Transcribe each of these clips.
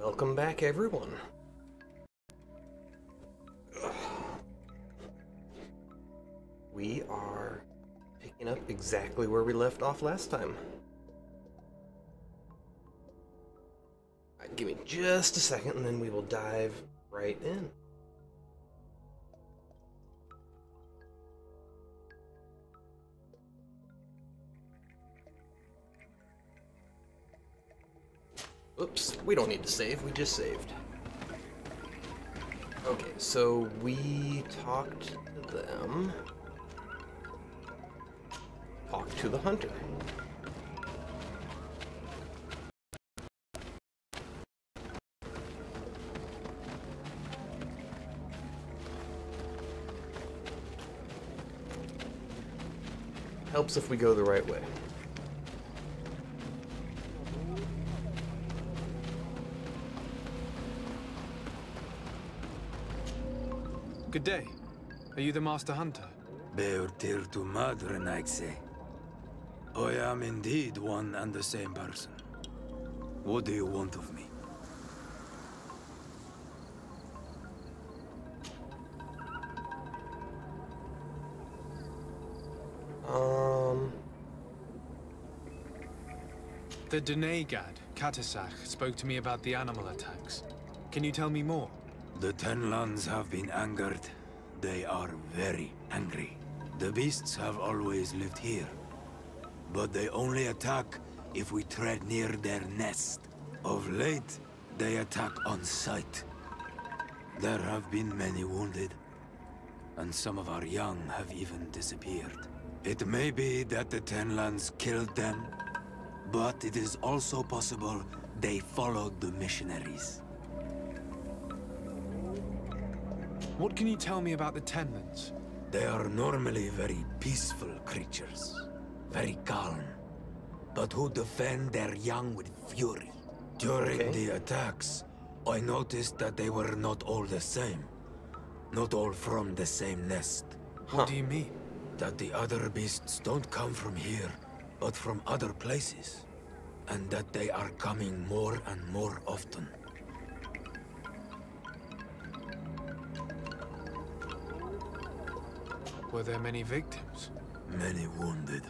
Welcome back, everyone. We are picking up exactly where we left off last time. Alright, give me just a second and then we will dive right in. Oops, we don't need to save, we just saved. Okay, so we talked to them. Talked to the hunter. Helps if we go the right way. Good day. Are you the Master Hunter? Beurtir tu madre, Naixe. I am indeed one and the same person. What do you want of me? The Denegad, Katasach, spoke to me about the animal attacks. Can you tell me more? The Tenlands have been angered. They are very angry. The beasts have always lived here. But they only attack if we tread near their nest. Of late, they attack on sight. There have been many wounded. And some of our young have even disappeared. It may be that the Tenlands killed them, but it is also possible they followed the missionaries. What can you tell me about the Tenlands? They are normally very peaceful creatures, very calm, but who defend their young with fury. During the attacks, I noticed that they were not all the same. Not all from the same nest. What do you mean? That the other beasts don't come from here, but from other places. And that they are coming more and more often. Were there many victims? Many wounded.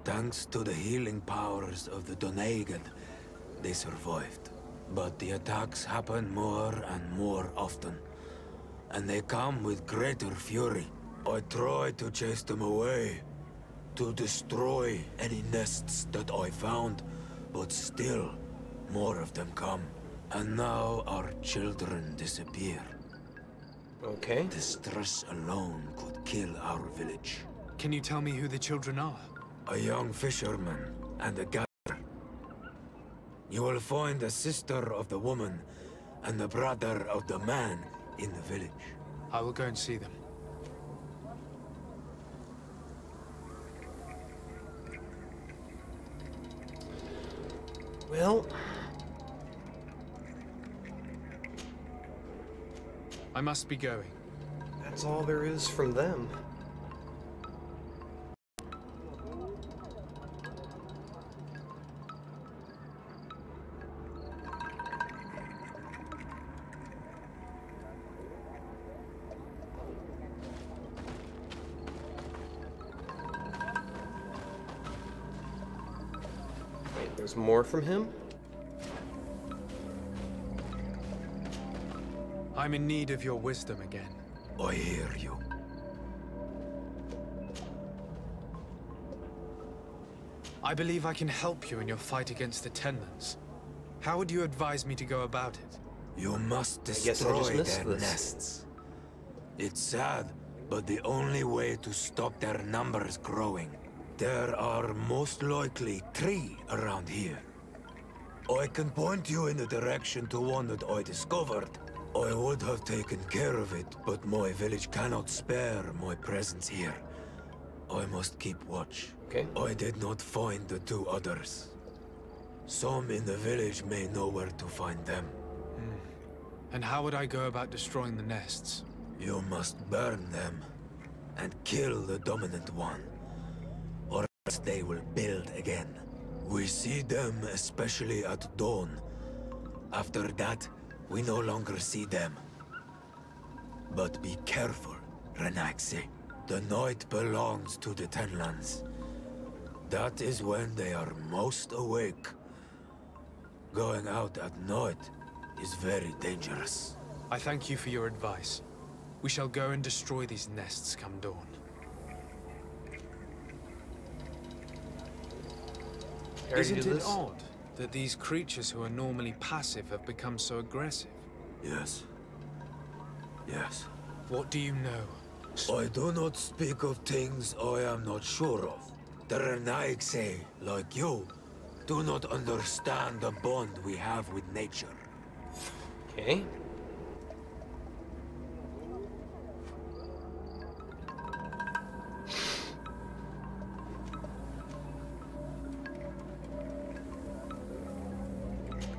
Thanks to the healing powers of the Denegad, they survived. But the attacks happen more and more often. And they come with greater fury. I try to chase them away, to destroy any nests that I found, but still, more of them come. And now our children disappear. Okay. The stress alone could kill our village. Can you tell me who the children are? A young fisherman and a gatherer. You will find the sister of the woman and the brother of the man in the village. I will go and see them. Well, I must be going. that's all there is from them. Wait, there's more from him? I'm in need of your wisdom again. I hear you. I believe I can help you in your fight against the Tenlands. How would you advise me to go about it? You must guess I just destroy missed their this. nests. It's sad, but the only way to stop their numbers growing. There are most likely 3 around here. I can point you in the direction to one that I discovered. I would have taken care of it, but my village cannot spare my presence here. I must keep watch. Okay. I did not find the 2 others. Some in the village may know where to find them. And how would I go about destroying the nests? You must burn them and kill the dominant one, or else they will build again. We see them especially at dawn, After that, we no longer see them. But be careful, Renaxi. The night belongs to the Tenlands. That is when they are most awake. Going out at night is very dangerous. I thank you for your advice. We shall go and destroy these nests come dawn. Isn't it odd that these creatures who are normally passive have become so aggressive? Yes. Yes. What do you know? I do not speak of things I am not sure of. The Renaigse, like you, do not understand the bond we have with nature. Okay.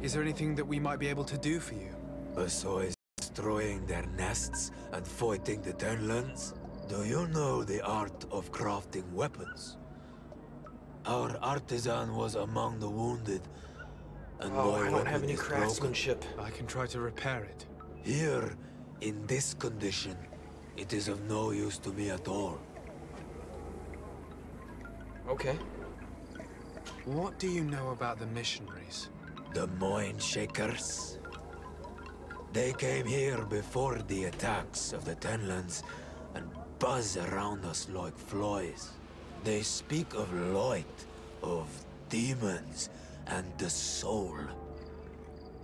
Is there anything that we might be able to do for you? Besides destroying their nests and fighting the Tenlands, do you know the art of crafting weapons? Our artisan was among the wounded, and I don't have any broken. craftsmanship. I can try to repair it. Here, in this condition, it is of no use to me at all. Okay. What do you know about the missionaries? The Mind Shakers. They came here before the attacks of the Tenlands and buzz around us like flies. They speak of light, of demons, and the soul.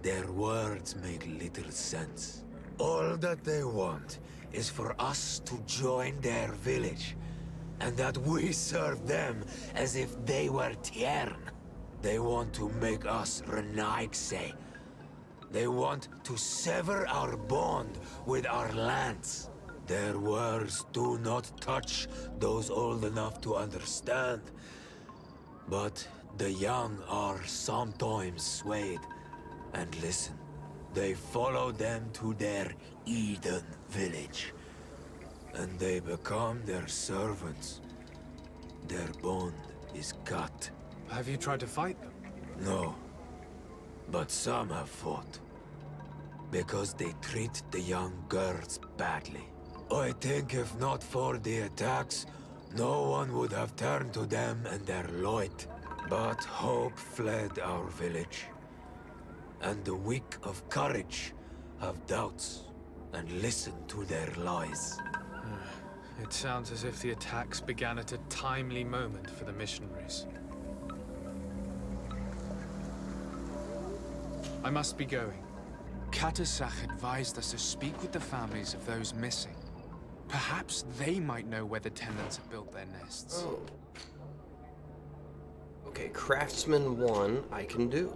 Their words make little sense. All that they want is for us to join their village, and that we serve them as if they were Tiern. They want to make us Renaigse. They want to sever our bond with our lands. Their words do not touch those old enough to understand. But the young are sometimes swayed. And listen, they follow them to their Eden village. And they become their servants. Their bond is cut. Have you tried to fight them? No. But some have fought. Because they treat the young girls badly. I think if not for the attacks, no one would have turned to them and their light. But hope fled our village. And the weak of courage have doubts and listen to their lies. It sounds as if the attacks began at a timely moment for the missionaries. I must be going. Katasach advised us to speak with the families of those missing. Perhaps they might know where the tenants have built their nests. Oh. Okay, Craftsman 1 I can do.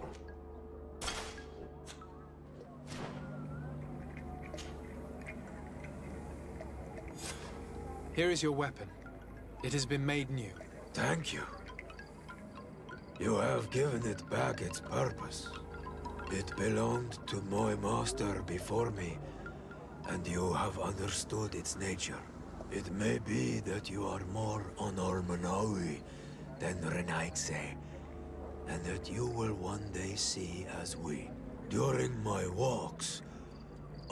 Here is your weapon. It has been made new. Thank you. You have given it back its purpose. It belonged to my master before me, and you have understood its nature. It may be that you are more on Almanawi than Renaigse, and that you will one day see as we. During my walks,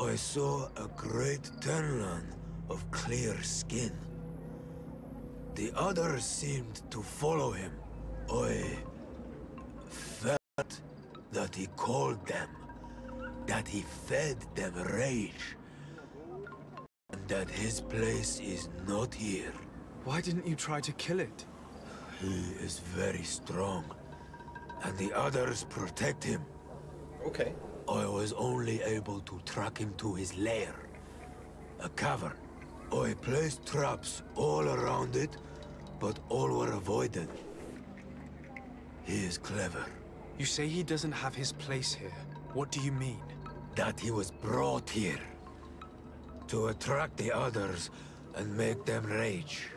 I saw a great Tenlan of clear skin. The others seemed to follow him. I felt that he called them, that he fed them rage, and that his place is not here. Why didn't you try to kill it? He is very strong, and the others protect him. Okay. I was only able to track him to his lair, a cavern. I placed traps all around it, but all were avoided. He is clever. You say he doesn't have his place here. What do you mean? That he was brought here to attract the others and make them rage.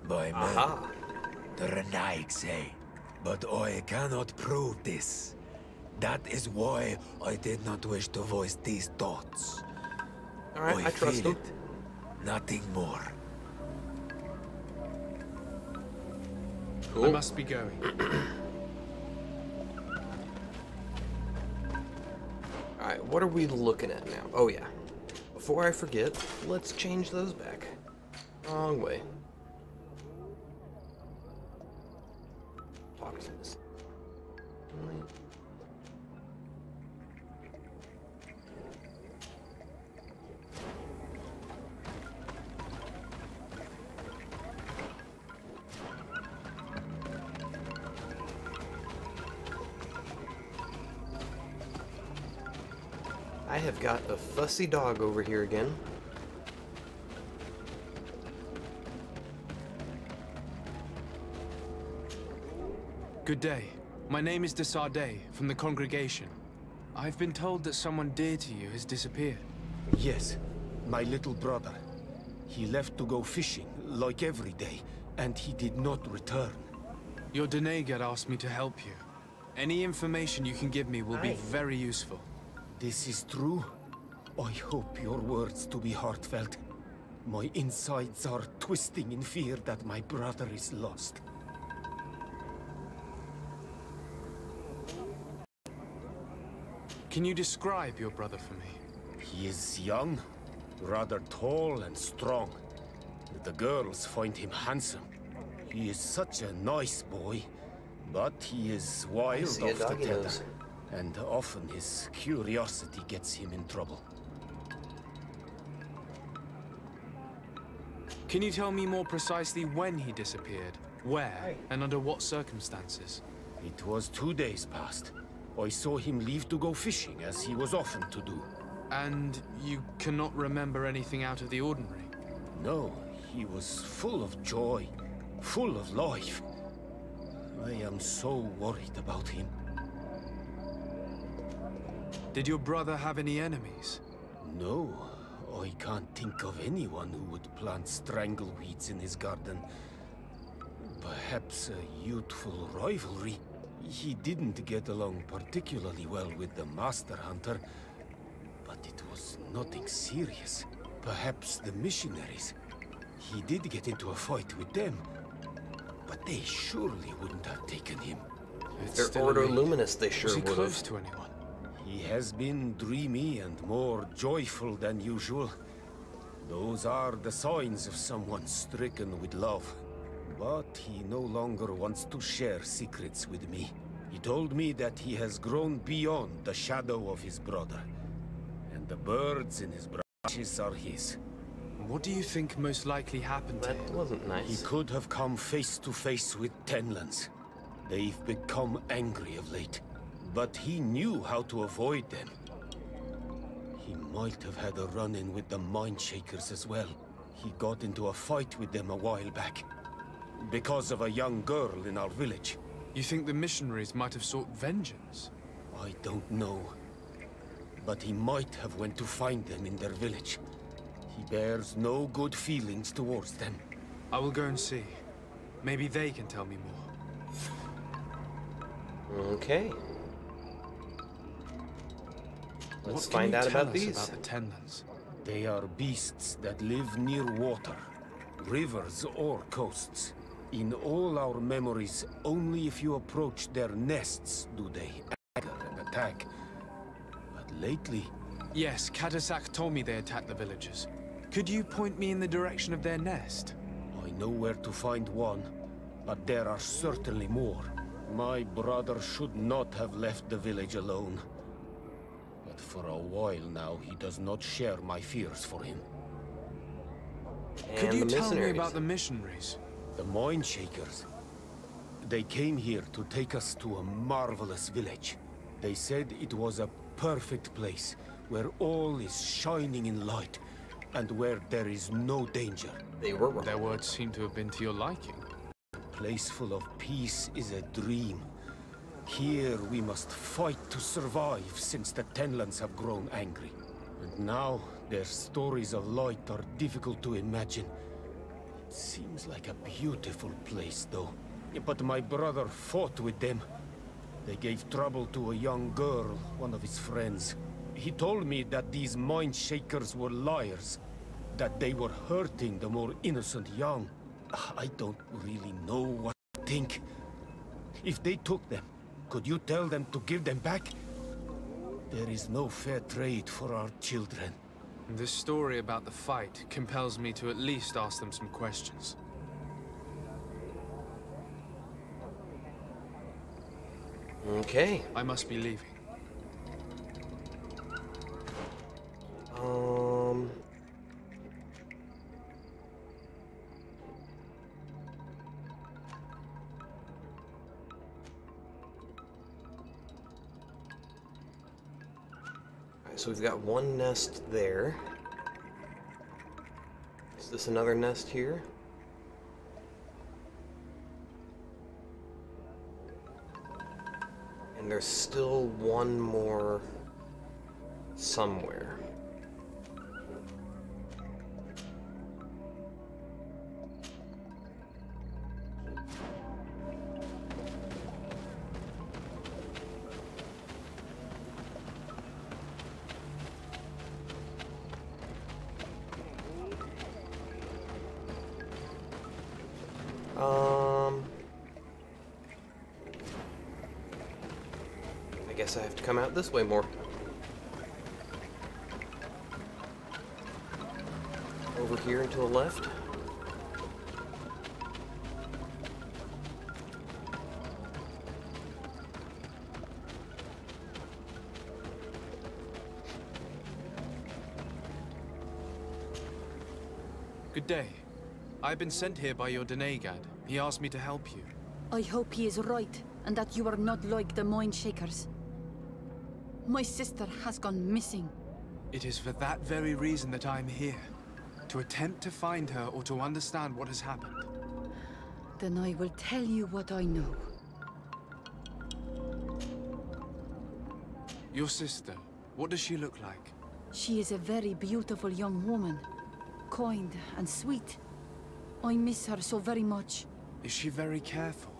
By men, the Renaigse. But I cannot prove this. That is why I did not wish to voice these thoughts. Alright, I trust feel him. it. Nothing more. I must be going. what are we looking at now? Oh yeah. Before I forget, let's change those back. Wrong way. Toxins. I have got a fussy dog over here again. Good day. My name is de Sardet, from the congregation. I've been told that someone dear to you has disappeared. Yes, my little brother. He left to go fishing, like every day, and he did not return. Your Denegar asked me to help you. Any information you can give me will be very useful. This is true? I hope your words to be heartfelt. My insides are twisting in fear that my brother is lost. Can you describe your brother for me? He is young, rather tall and strong. The girls find him handsome. He is such a nice boy, but he is wild off the tether. And often his curiosity gets him in trouble. Can you tell me more precisely when he disappeared? Where? And under what circumstances? It was 2 days past. I saw him leave to go fishing, as he was often to do. And you cannot remember anything out of the ordinary? No, he was full of joy, full of life. I am so worried about him. Did your brother have any enemies? No, I can't think of anyone who would plant strangleweeds in his garden. Perhaps a youthful rivalry. He didn't get along particularly well with the Master Hunter, but it was nothing serious. Perhaps the missionaries. He did get into a fight with them, but they surely wouldn't have taken him. If they're Ordo Luminous, they sure would. Was he would close have. to anyone? He has been dreamy and more joyful than usual. Those are the signs of someone stricken with love. But he no longer wants to share secrets with me. He told me that he has grown beyond the shadow of his brother. And the birds in his branches are his. What do you think most likely happened to That him? wasn't nice. He could have come face to face with Tenlands. They've become angry of late. But he knew how to avoid them. He might have had a run-in with the Mindshakers as well. He got into a fight with them a while back. Because of a young girl in our village. You think the missionaries might have sought vengeance? I don't know. But he might have went to find them in their village. He bears no good feelings towards them. I will go and see. Maybe they can tell me more. Okay. Let's find out about these. About the Tenlands? They are beasts that live near water, rivers or coasts. In all our memories, only if you approach their nests do they anger and attack. But lately... Yes, Katasak told me they attacked the villagers. Could you point me in the direction of their nest? I know where to find one, but there are certainly more. My brother should not have left the village alone. But for a while now, he does not share my fears for him. Could you the tell me missionaries. about the missionaries? The Mindshakers. They came here to take us to a marvelous village. They said it was a perfect place, where all is shining in light, and where there is no danger. They were wrong. Their words seem to have been to your liking. A place full of peace is a dream. Here we must fight to survive, since the Tenlands have grown angry. And now, their stories of light are difficult to imagine. It seems like a beautiful place, though. But my brother fought with them. They gave trouble to a young girl, one of his friends. He told me that these Mindshakers were liars, that they were hurting the more innocent young. I don't really know what to think. If they took them, could you tell them to give them back? There is no fair trade for our children. This story about the fight compels me to at least ask them some questions. Okay. I must be leaving. Alright, so we've got one nest there. Is this another nest here? And there's still one more somewhere. I guess I have to come out this way more. Over here and to the left. Good day. I've been sent here by your Denegad. He asked me to help you. I hope he is right, and that you are not like the Mind Shakers. My sister has gone missing. It is for that very reason that I'm here. To attempt to find her or to understand what has happened. Then I will tell you what I know. Your sister, what does she look like? She is a very beautiful young woman. Kind and sweet. I miss her so very much. Is she very careful?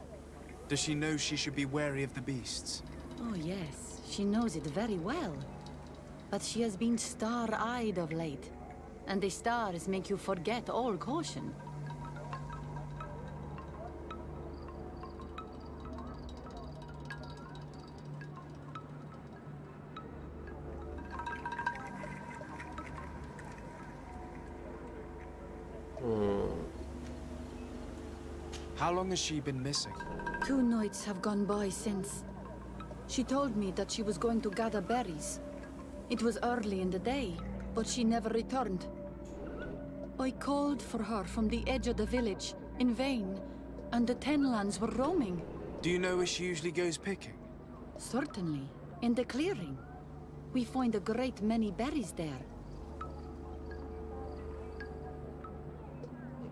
Does she know she should be wary of the beasts? Oh yes, she knows it very well. But she has been star-eyed of late. And the stars make you forget all caution. How long has she been missing? 2 nights have gone by since. She told me that she was going to gather berries. It was early in the day, but she never returned. I called for her from the edge of the village, in vain, and the Tenlands were roaming. Do you know where she usually goes picking? Certainly, in the clearing. We find a great many berries there.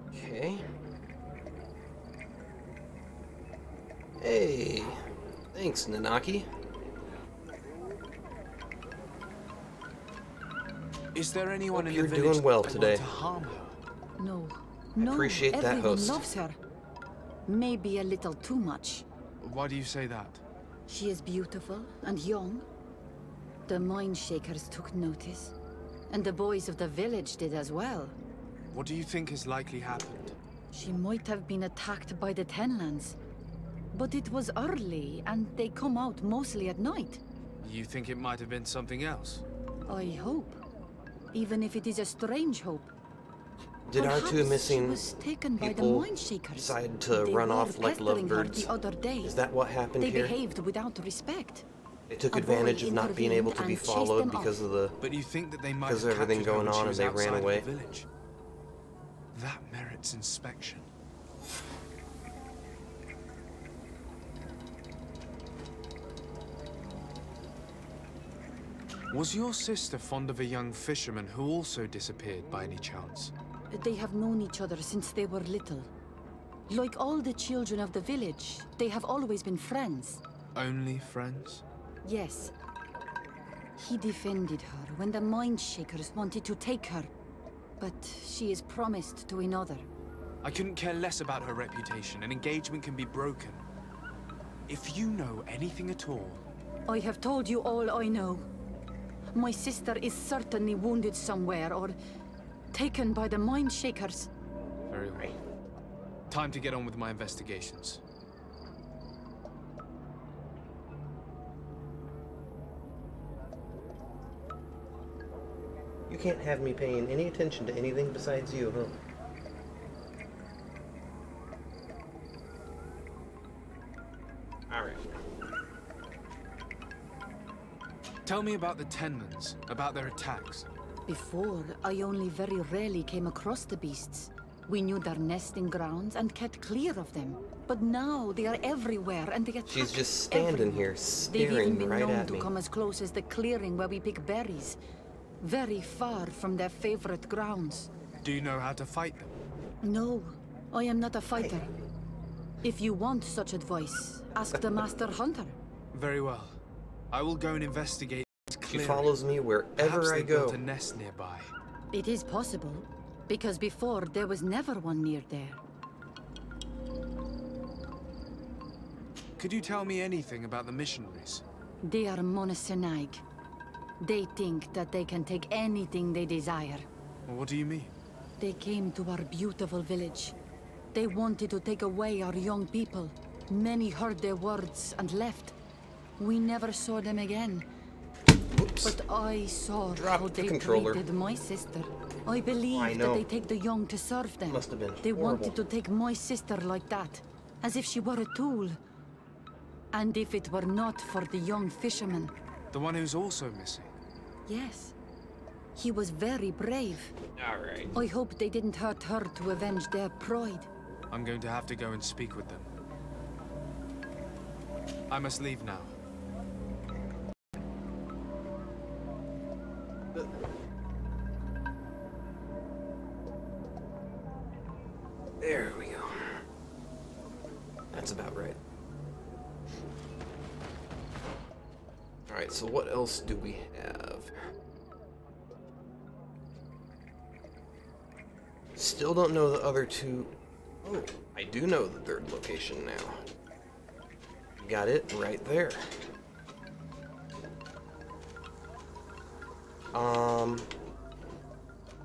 Okay. Hey, thanks, Nanaki. Is there anyone Hope in you're the village doing well that today. want to harm her? No, no, appreciate that, everyone host. loves her. Maybe a little too much. Why do you say that? She is beautiful and young. The Mind Shakers took notice. And the boys of the village did as well. What do you think has likely happened? She might have been attacked by the Tenlands. But it was early, and they come out mostly at night. You think it might have been something else? I hope. Even if it is a strange hope. Did our two Perhaps missing she was taken by the people Mind Shakers. decide to They run were off like pestering her lovebirds? the other day. Is that what happened They here? behaved without respect. They took A advantage boy of not being able to be intervened and chased followed them because off. of the... But you think that they might Because have of everything captured her going when she on and was they ran outside away? the village? That merits inspection. Was your sister fond of a young fisherman who also disappeared by any chance? They have known each other since they were little. Like all the children of the village, they have always been friends. Only friends? Yes. He defended her when the Mind Shakers wanted to take her. But she is promised to another. I couldn't care less about her reputation. An engagement can be broken. If you know anything at all... I have told you all I know. My sister is certainly wounded somewhere, or taken by the Mind Shakers. Very well. Time to get on with my investigations. You can't have me paying any attention to anything besides you, huh? Alright. Tell me about the Tenlins, about their attacks. Before, I only very rarely came across the beasts. We knew their nesting grounds and kept clear of them. But now they are everywhere and they attack. She's just standing everyone. here, They've even staring been right known at to me. come as close as the clearing where we pick berries. Very far from their favorite grounds. Do you know how to fight them? No, I am not a fighter. If you want such advice, ask the Master Hunter. Very well. I will go and investigate this She clearing. follows me Perhaps wherever I they go. built a nest nearby. It is possible, because before there was never one near there. Could you tell me anything about the missionaries? They are monosynaig. They think that they can take anything they desire. What do you mean? They came to our beautiful village. They wanted to take away our young people. Many heard their words and left. We never saw them again. Oops. But I saw Drop how the they controller. treated my sister. I believe know. that they take the young to serve them. Must have been They horrible. wanted to take my sister like that, as if she were a tool. And if it were not for the young fisherman. The one who's also missing. Yes. He was very brave. Alright. I hope they didn't hurt her to avenge their pride. I'm going to have to go and speak with them. I must leave now. There we go. That's about right. Alright, so what else do we have? Still don't know the other two. Oh, I do know the third location now. Got it right there.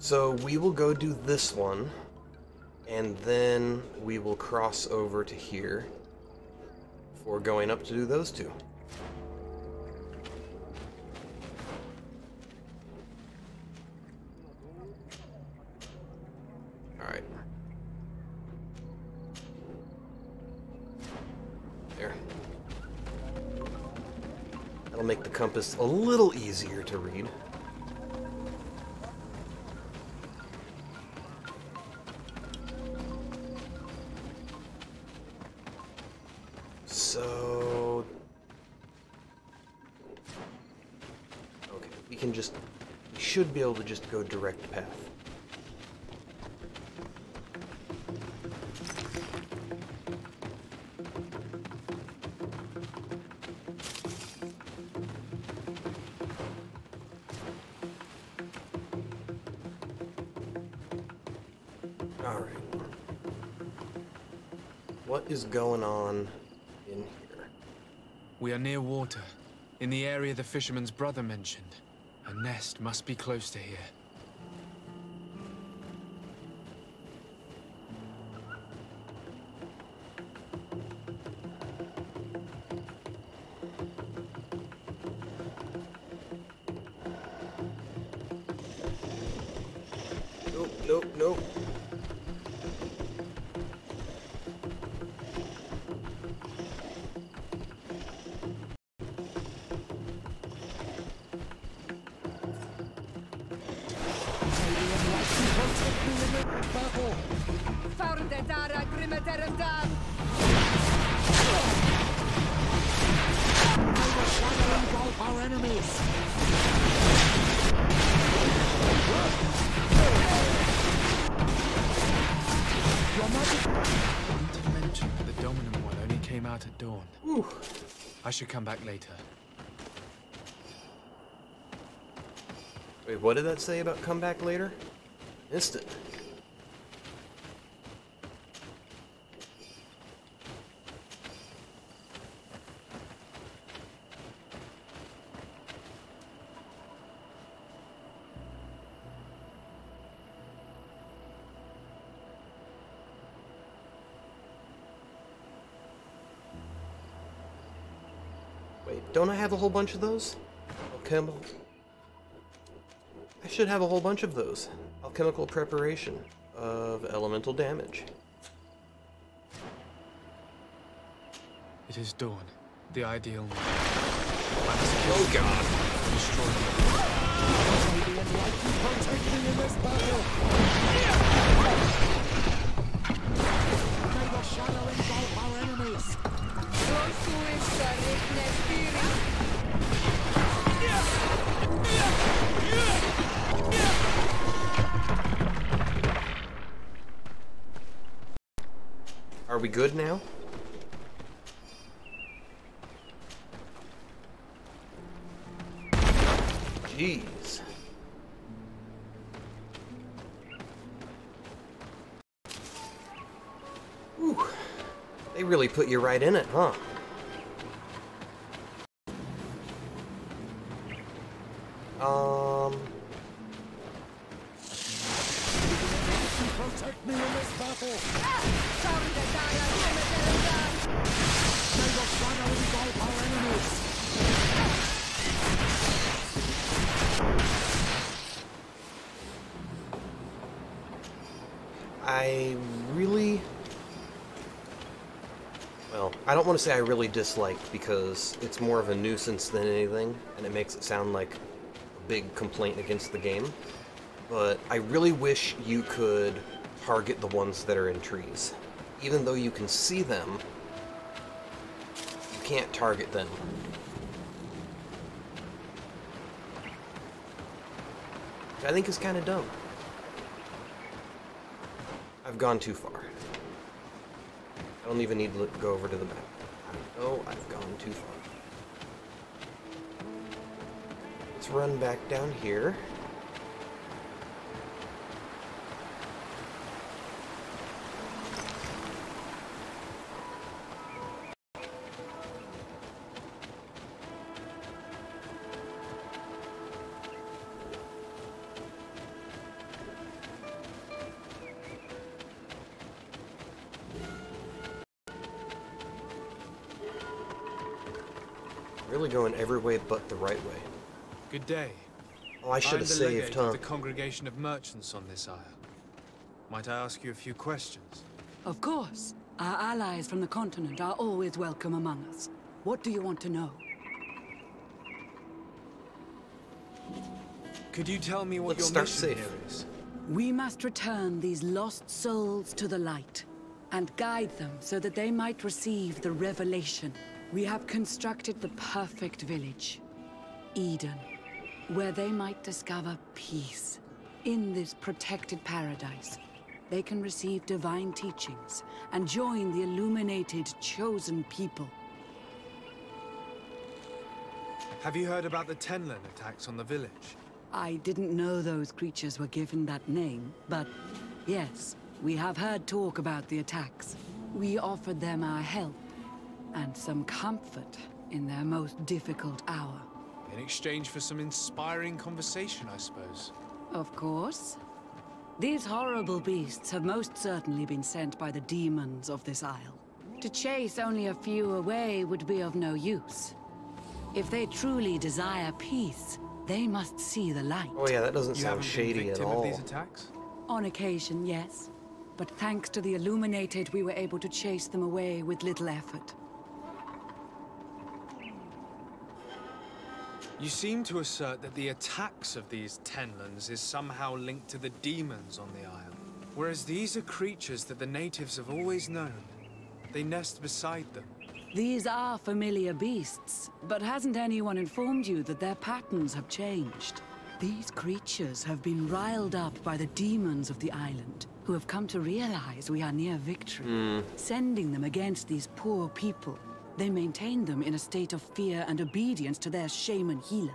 So we will go do this one, and then we will cross over to here before going up to do those two. Alright. There. That'll make the compass a little easier to read. So... okay, we should be able to just go direct path. Alright. What is going on in here? We are near water, in the area the fisherman's brother mentioned. A nest must be close to here. Nope, nope, nope. Our enemies! Not to mention that the dominant one only came out at dawn. Whew. I should come back later. Wait, what did that say about come back later? Missed it. Wait, don't I have a whole bunch of those? Okay. I should have a whole bunch of those. Alchemical preparation of elemental damage. It is dawn. The ideal moment. Oh god. Destroy Are we good now? Jeez. Whew. They really put you right in it, huh? Protect me in this battle! May the shadow engulf our enemies! I really... Well, I don't want to say I really disliked, because it's more of a nuisance than anything, and it makes it sound like a big complaint against the game. But I really wish you could target the ones that are in trees. Even though you can see them, you can't target them. Which I think is kind of dumb. I've gone too far. I don't even need to go over to the map. I know I've gone too far. Let's run back down here. Really going every way but the right way. Good day. Oh, I should have saved, legate huh? of the congregation of merchants on this isle. Might I ask you a few questions? Of course. Our allies from the continent are always welcome among us. What do you want to know? Could you tell me what Let's your start mission safe. here is? We must return these lost souls to the light, and guide them so that they might receive the revelation. We have constructed the perfect village, Eden, where they might discover peace. In this protected paradise, they can receive divine teachings and join the illuminated, chosen people. Have you heard about the Tenlin attacks on the village? I didn't know those creatures were given that name, but yes, we have heard talk about the attacks. We offered them our help and some comfort in their most difficult hour. In exchange for some inspiring conversation, I suppose. Of course. These horrible beasts have most certainly been sent by the demons of this isle. To chase only a few away would be of no use. If they truly desire peace, they must see the light. Oh yeah, that doesn't You sound haven't been shady at victim of all. these attacks? On occasion, yes. But thanks to the Illuminated, we were able to chase them away with little effort. You seem to assert that the attacks of these Tenlins is somehow linked to the demons on the isle. Whereas these are creatures that the natives have always known. They nest beside them. These are familiar beasts, but hasn't anyone informed you that their patterns have changed? These creatures have been riled up by the demons of the island, who have come to realize we are near victory. Sending them against these poor people, they maintain them in a state of fear and obedience to their shaman healer.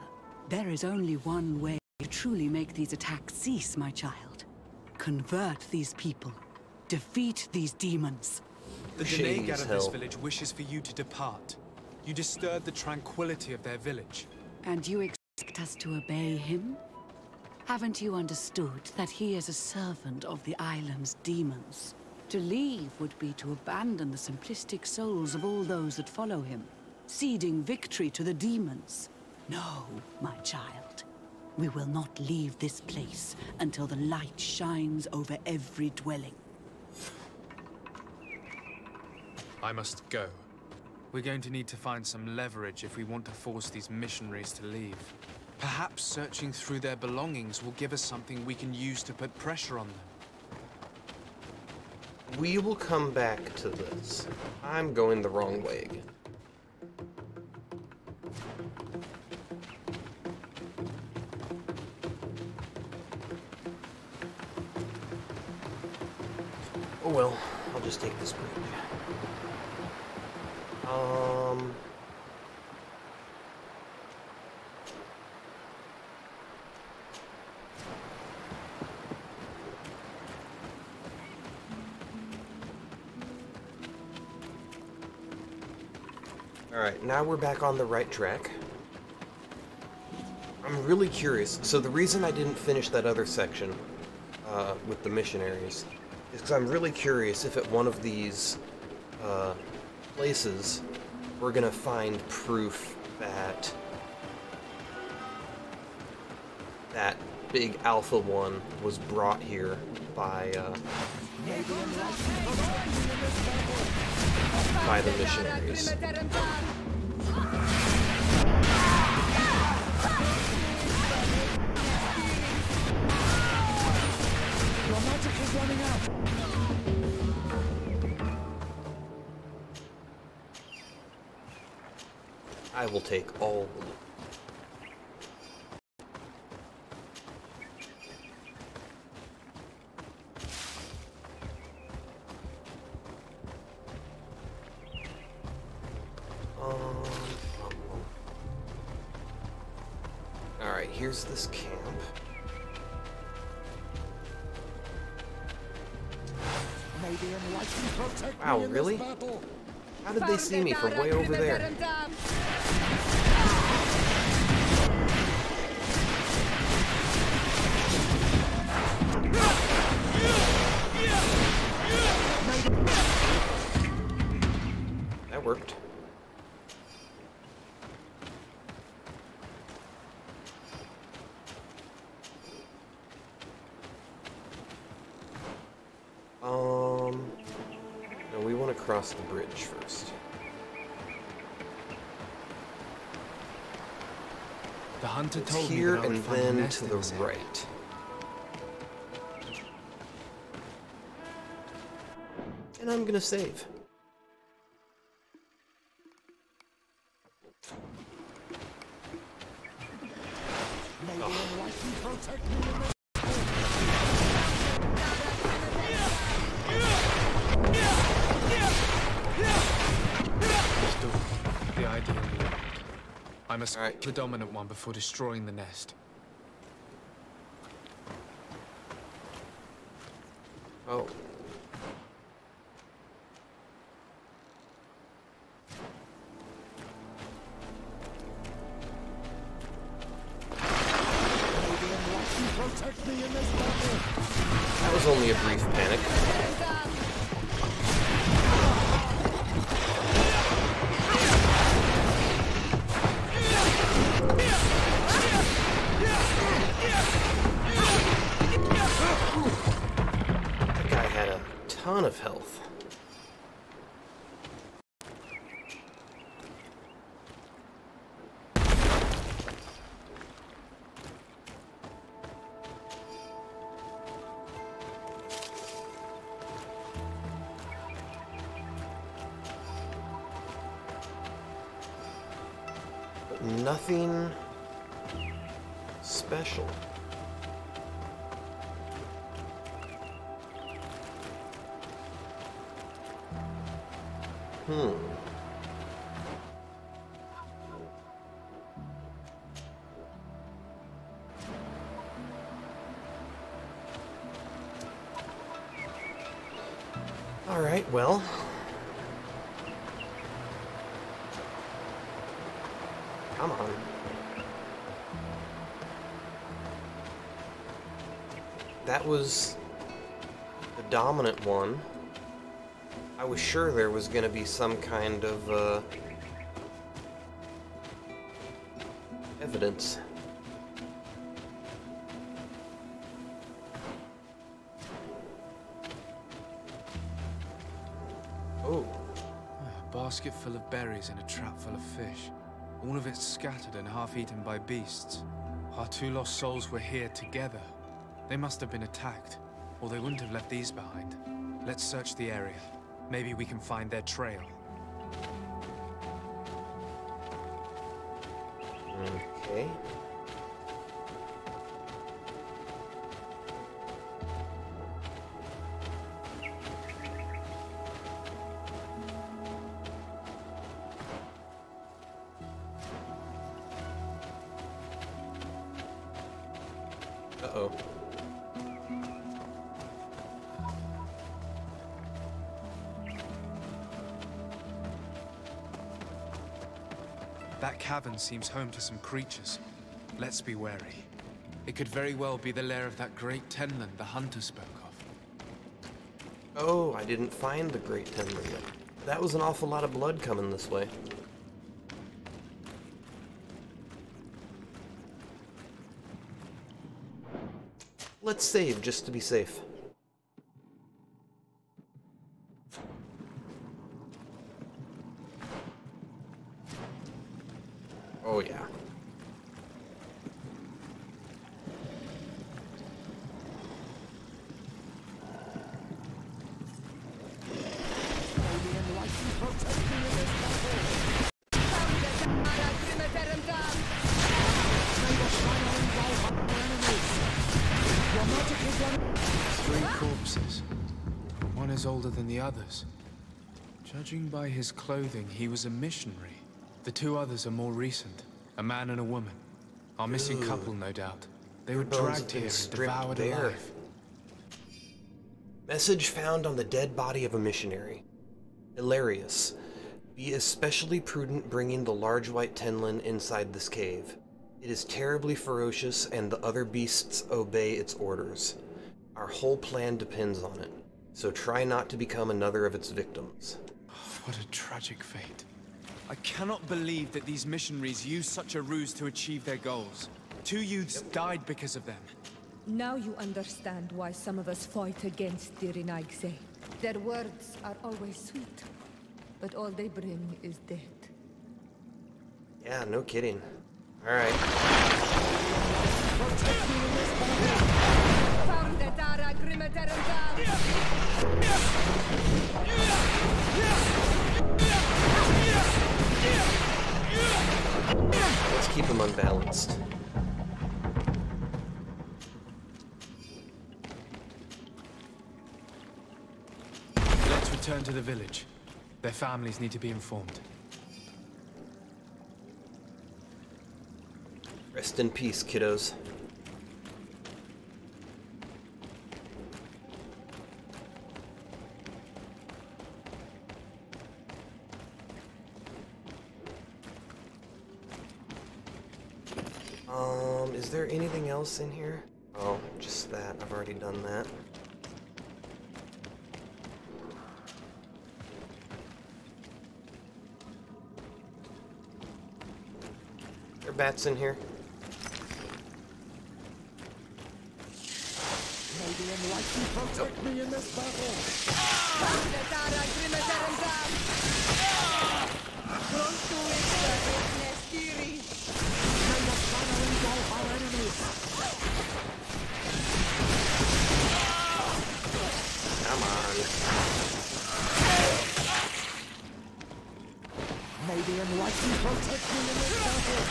There is only one way to truly make these attacks cease, my child. Convert these people. Defeat these demons. The Shady Denegad as of this hell. village wishes for you to depart. You disturb the tranquility of their village. And you expect us to obey him? Haven't you understood that he is a servant of the island's demons? To leave would be to abandon the simplistic souls of all those that follow him, ceding victory to the demons. No, my child. We will not leave this place until the light shines over every dwelling. I must go. We're going to need to find some leverage if we want to force these missionaries to leave. Perhaps searching through their belongings will give us something we can use to put pressure on them. We will come back to this. I'm going the wrong way again. Oh well, I'll just take this bridge. Alright, now we're back on the right track. I'm really curious. So the reason I didn't finish that other section with the missionaries is because I'm really curious if at one of these places we're gonna find proof that that big alpha one was brought here by the missionaries. Your magic is running out. I will take all the loot. Alright, here's this camp. Maybe enlighten protect Wow, me in really? this battle. How did they see me from way over there? That worked. No, we want to cross the bridge first. The hunter It's told here me that I would and find a then nest to in the this area. right. And I'm gonna save. Maybe enlighten protect me in this. The ideal lead. I must Alright. the dominant one before destroying the nest. Oh. Maybe enlighten protect me in this battle. That was only a brief panic. That guy had a ton of health. But nothing special. All right, well. Come on. That was the dominant one. I was sure there was going to be some kind of evidence. basket full of berries and a trap full of fish. All of it scattered and half-eaten by beasts. Our two lost souls were here together. They must have been attacked, or they wouldn't have left these behind. Let's search the area. Maybe we can find their trail. Okay. Uh-oh. That cavern seems home to some creatures. Let's be wary. It could very well be the lair of that great tenland the hunter spoke of. Oh, I didn't find the Great Tenland yet. That was an awful lot of blood coming this way. Let's save just to be safe. Oh yeah. Three corpses. One is older than the others. Judging by his clothing, he was a missionary. The two others are more recent. A man and a woman. Our missing couple, no doubt. They were dragged here and devoured alive. Message found on the dead body of a missionary. Hilarious. Be especially prudent bringing the large white tenlin inside this cave. It is terribly ferocious and the other beasts obey its orders. Our whole plan depends on it, so try not to become another of its victims. What a tragic fate. I cannot believe that these missionaries used such a ruse to achieve their goals. Two youths died because of them. Now you understand why some of us fight against the Renaigse. Their words are always sweet, but all they bring is death. Yeah, no kidding. Alright. Let's keep him unbalanced. Let's return to the village. Their families need to be informed. Rest in peace, kiddos. Is there anything else in here? Oh, just that. I've already done that. There are bats in here. Maybe enlighten protect me in this battle. May the shadow engulf our enemies. Come on. May the enlighten protect me in this battle.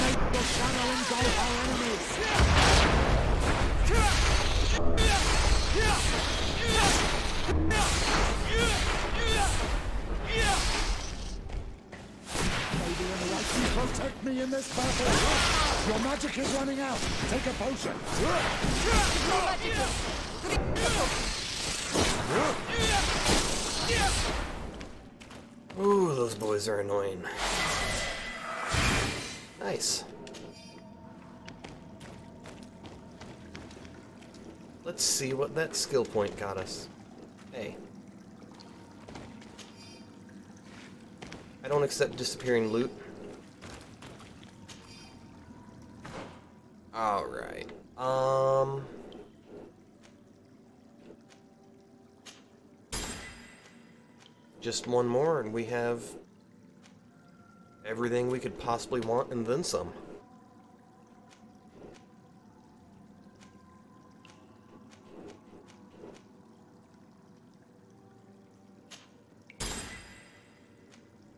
May the shadow engulf our enemies. May the enlighten protect me in this battle. Your magic is running out. Take a potion. Ooh, those boys are annoying. Nice. Let's see what that skill point got us. Hey. I don't accept disappearing loot. Alright. Just one more, and we have everything we could possibly want, and then some.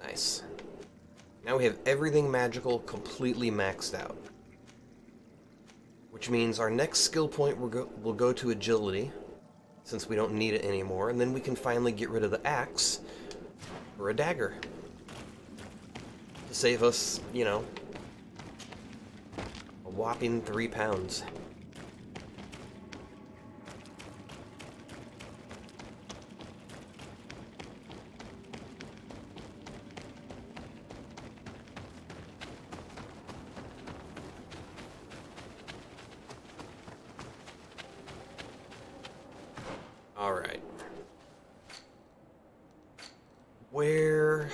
Nice. Now we have everything magical completely maxed out. Which means our next skill point will go to agility, since we don't need it anymore, and then we can finally get rid of the axe for a dagger. To save us, you know, a whopping 3 pounds. Alright. Where...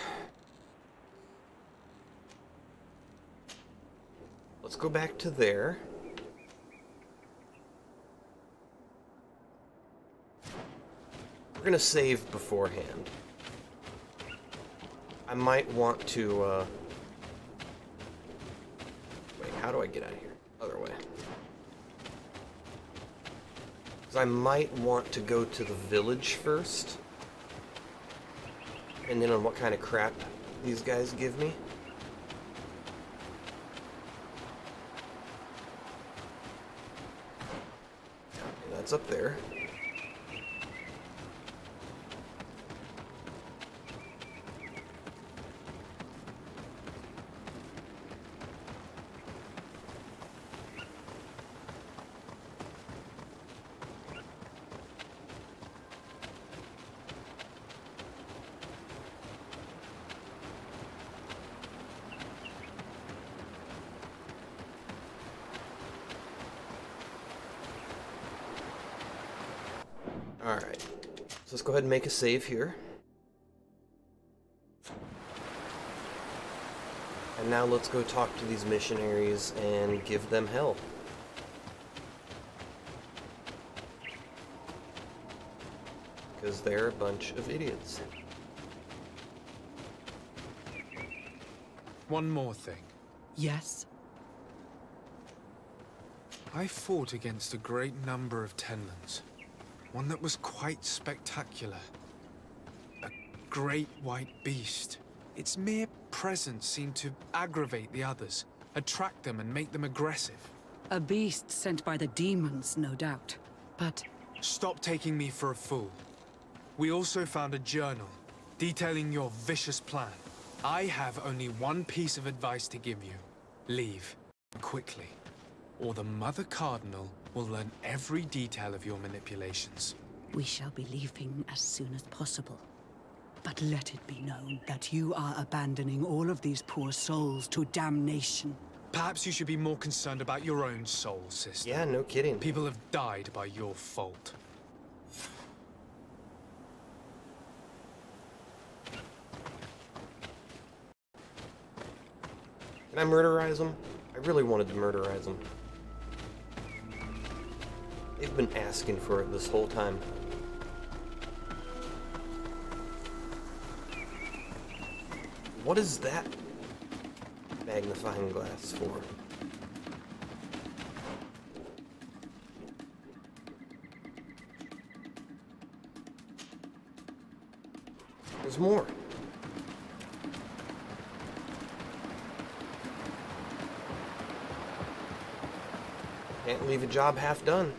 Let's go back to there. We're gonna save beforehand. I might want to, Wait, how do I get out of here? Other way. Because I might want to go to the village first. And then on what kind of crap these guys give me. And that's up there. Alright, so let's go ahead and make a save here. And now let's go talk to these missionaries and give them hell. Because they're a bunch of idiots. One more thing. Yes? I fought against a great number of Tenlans. One that was quite spectacular. A great white beast. Its mere presence seemed to aggravate the others, attract them and make them aggressive. A beast sent by the demons, no doubt. But... Stop taking me for a fool. We also found a journal detailing your vicious plan. I have only one piece of advice to give you. Leave. Quickly. Or the Mother Cardinal will learn every detail of your manipulations. we shall be leaving as soon as possible. But let it be known that you are abandoning all of these poor souls to damnation. Perhaps you should be more concerned about your own soul, sister. Yeah, no kidding. People have died by your fault. Can I murderize them? I really wanted to murderize them. They've been asking for it this whole time. What is that magnifying glass for? There's more. Can't leave a job half done.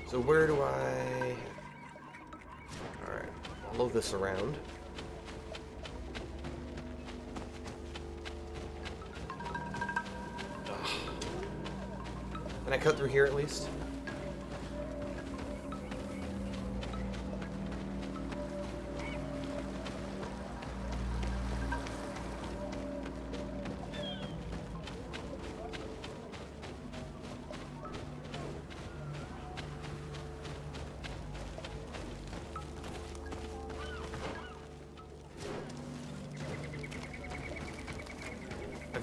So where do I... Alright, follow this around. Ugh. Can I cut through here at least?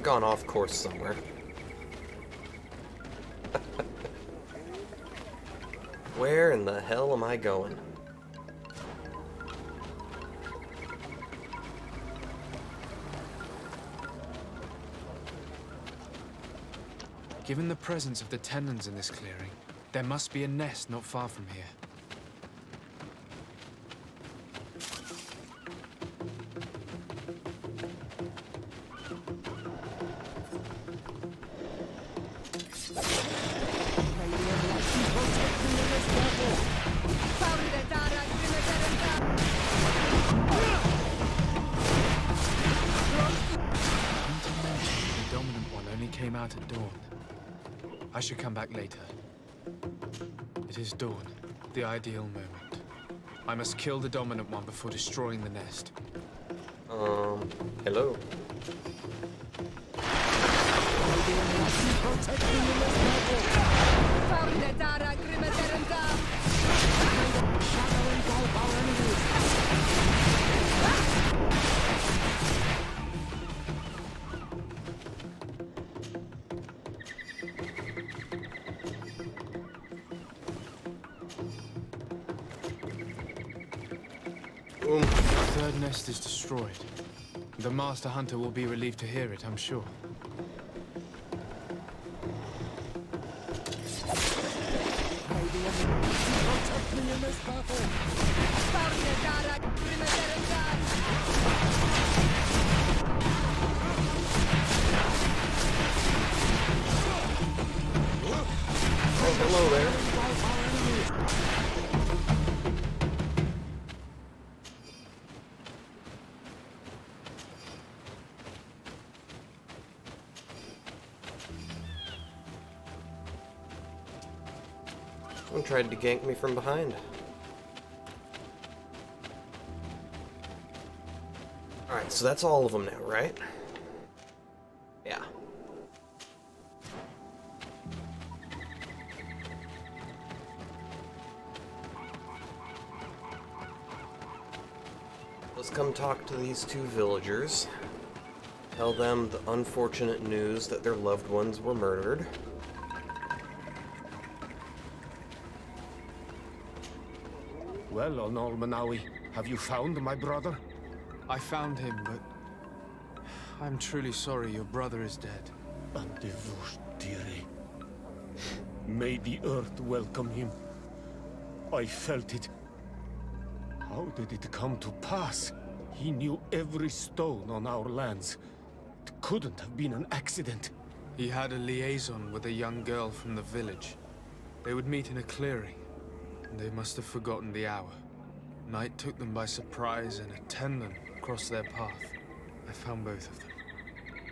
gone off course somewhere. Where in the hell am I going? Given the presence of the Tenlons in this clearing, there must be a nest not far from here. Came out at dawn. I should come back later. It is dawn, the ideal moment. I must kill the dominant one before destroying the nest. Hello. The third nest is destroyed. The Master Hunter will be relieved to hear it, I'm sure. Protect me in this battle! Oh, hello there. Someone tried to gank me from behind. Alright, so that's all of them now, right? Yeah. Let's come talk to these two villagers. Tell them the unfortunate news that their loved ones were murdered. Well, Onol Manawi, have you found my brother? I found him, but I'm truly sorry your brother is dead. Andevush Dire. May the earth welcome him. I felt it. How did it come to pass? He knew every stone on our lands. It couldn't have been an accident. He had a liaison with a young girl from the village. They would meet in a clearing, and they must have forgotten the hour. Night took them by surprise, and a Tenlon crossed their path. I found both of them,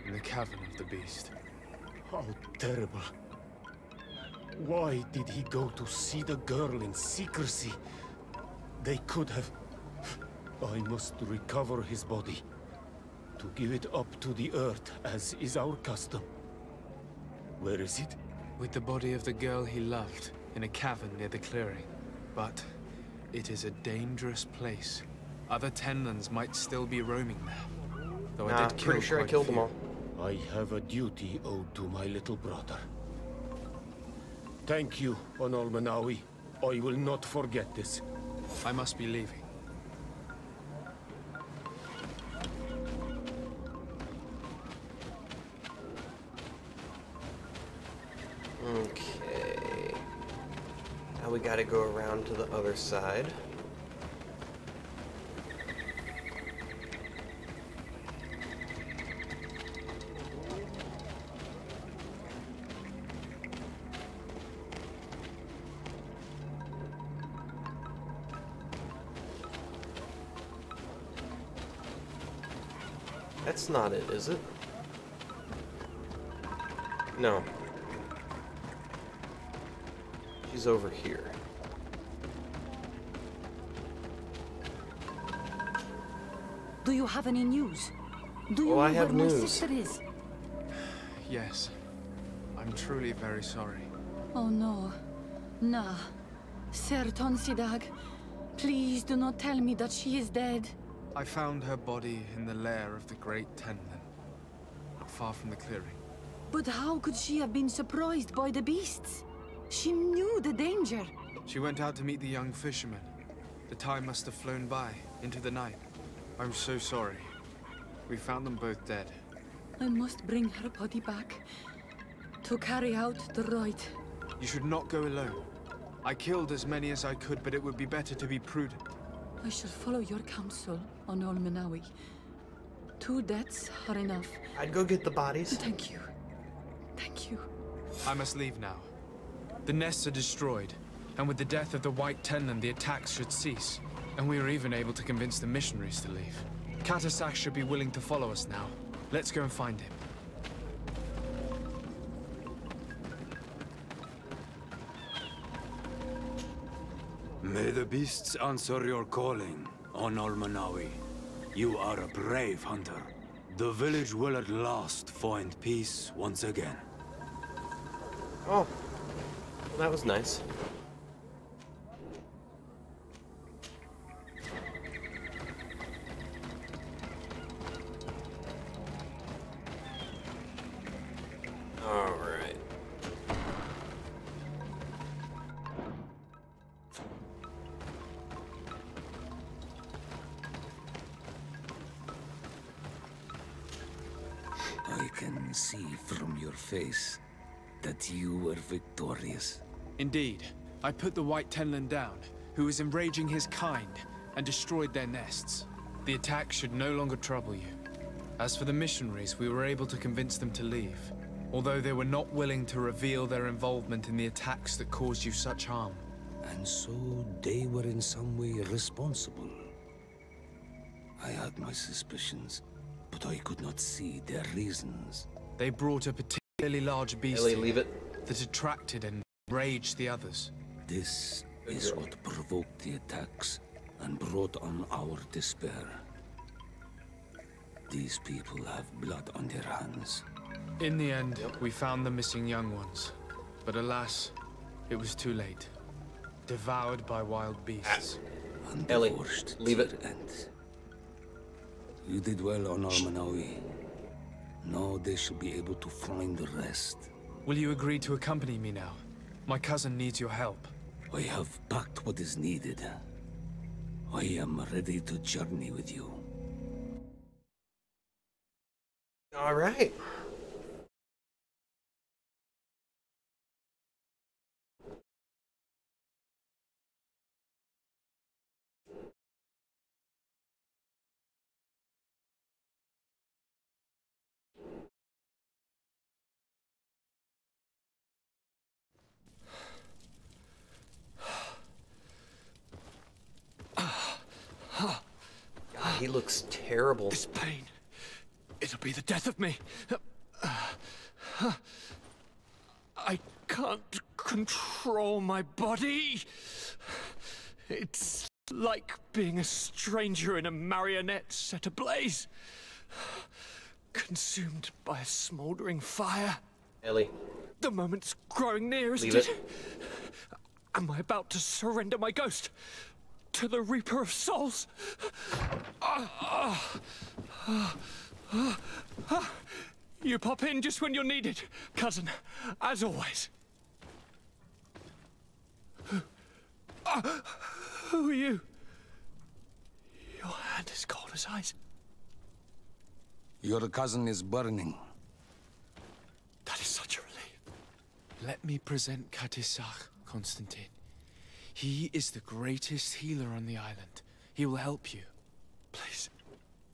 in the cavern of the beast. How terrible. Why did he go to see the girl in secrecy? They could have... I must recover his body. To give it up to the earth, as is our custom. Where is it? With the body of the girl he loved, in a cavern near the clearing. But it is a dangerous place. Other Tenlons might still be roaming there. Though I did kill pretty sure I killed them all. I have a duty owed to my little brother. Thank you, Onol Manawi. I will not forget this. I must be leaving. Okay. Now we gotta go around to the other side. That's not it, is it? No. She's over here. Do you have any news? Do you Oh, know I have where my news. sister is? Yes. I'm truly very sorry. Oh no. Nah. Ser Tonsidag, please do not tell me that she is dead. I found her body in the lair of the great Tenlon, not far from the clearing. But how could she have been surprised by the beasts? She knew the danger. She went out to meet the young fisherman. The time must have flown by, into the night. I'm so sorry. We found them both dead. I must bring her body back to carry out the rite. You should not go alone. I killed as many as I could, but it would be better to be prudent. I shall follow your counsel on Olmenawi. 2 deaths are enough. I'd go get the bodies. Thank you. Thank you. I must leave now. The nests are destroyed, and with the death of the White Tenland, the attacks should cease. And we are even able to convince the missionaries to leave. Katasak should be willing to follow us now. Let's go and find him. May the beasts answer your calling, on Olmenawi. You are a brave hunter. The village will at last find peace once again. Oh, well, that was nice. All right. I can see from your face that you were victorious. Indeed. I put the White Tenland down, who was enraging his kind, and destroyed their nests. The attack should no longer trouble you. As for the missionaries, we were able to convince them to leave, although they were not willing to reveal their involvement in the attacks that caused you such harm. And so they were in some way responsible. I had my suspicions, but I could not see their reasons. They brought a particularly large beast Ellie, leave it. that attracted and enraged the others. This is what provoked the attacks and brought on our despair. These people have blood on their hands. In the end, we found the missing young ones. But alas, it was too late. Devoured by wild beasts. And Ellie, divorced leave to it. their end. You did well on Olmenawi. Now they shall be able to find the rest. Will you agree to accompany me now? My cousin needs your help. I have packed what is needed. I am ready to journey with you. All right. God, he looks terrible. This pain, it'll be the death of me. I can't control my body. It's like being a stranger in a marionette set ablaze. Consumed by a smoldering fire. Ellie, The moment's growing near, isn't leave it? it. Am I about to surrender my ghost to the Reaper of Souls? You pop in just when you're needed, cousin, as always. Who are you? Your hand is cold as ice. Your cousin is burning. That is such a relief. Let me present Katisak, Constantine. He is the greatest healer on the island. He will help you. Please,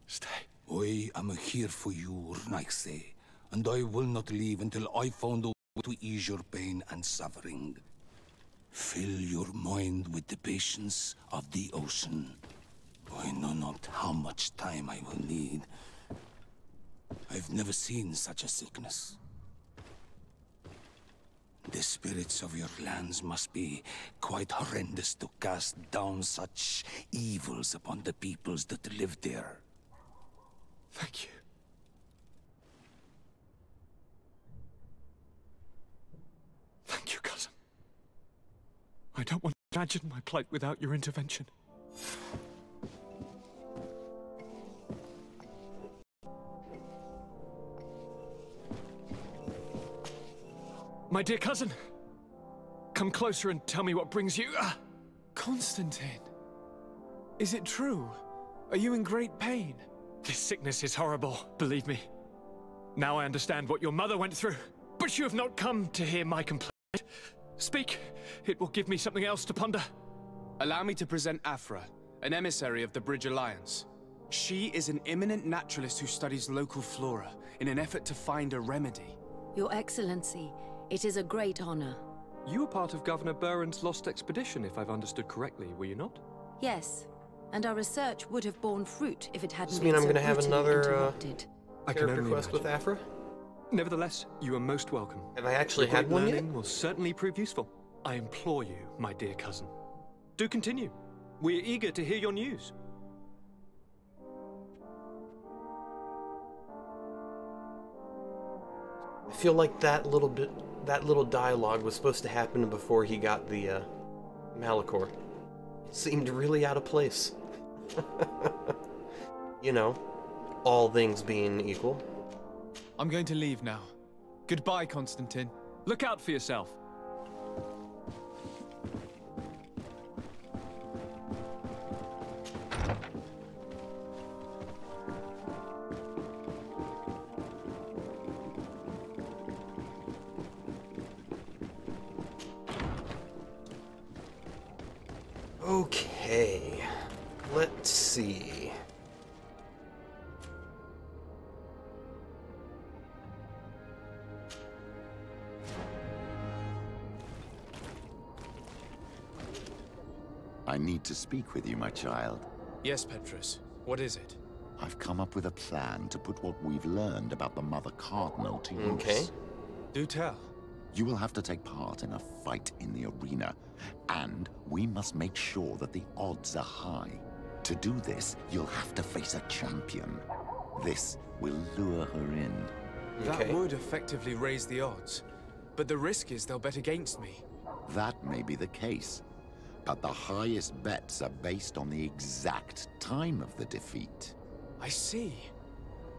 stay. I am here for you, Urnaxe, and I will not leave until I found a way to ease your pain and suffering. Fill your mind with the patience of the ocean. I know not how much time I will need. I've never seen such a sickness. The spirits of your lands must be quite horrendous to cast down such evils upon the peoples that live there. Thank you. Thank you, cousin. I don't want to imagine my plight without your intervention. My dear cousin, come closer and tell me what brings you. Constantine, is it true? Are you in great pain? This sickness is horrible, believe me. Now I understand what your mother went through, but you have not come to hear my complaint. Speak, it will give me something else to ponder. Allow me to present Afra, an emissary of the Bridge Alliance. She is an eminent naturalist who studies local flora in an effort to find a remedy. Your Excellency, it is a great honor. You were part of Governor Buren's lost expedition, if I've understood correctly, were you not? Yes, and our research would have borne fruit if it hadn't Does this been mean I'm so going to have brutally another interrupted. character quest with Afra? Nevertheless, you are most welcome. Have I actually Your had great one yet? learning will certainly prove useful. I implore you, my dear cousin. Do continue. We are eager to hear your news. I feel like that little dialogue was supposed to happen before he got the Malachor. It seemed really out of place. You know, all things being equal. I'm going to leave now. Goodbye, Constantine. Look out for yourself. Okay, let's see. I need to speak with you, my child. Yes, Petrus. What is it? I've come up with a plan to put what we've learned about the Mother Cardinal to use. Okay. Do tell. You will have to take part in a fight in the arena, and we must make sure that the odds are high. To do this, you'll have to face a champion. This will lure her in. That would effectively raise the odds, but the risk is they'll bet against me. That may be the case, but the highest bets are based on the exact time of the defeat. I see.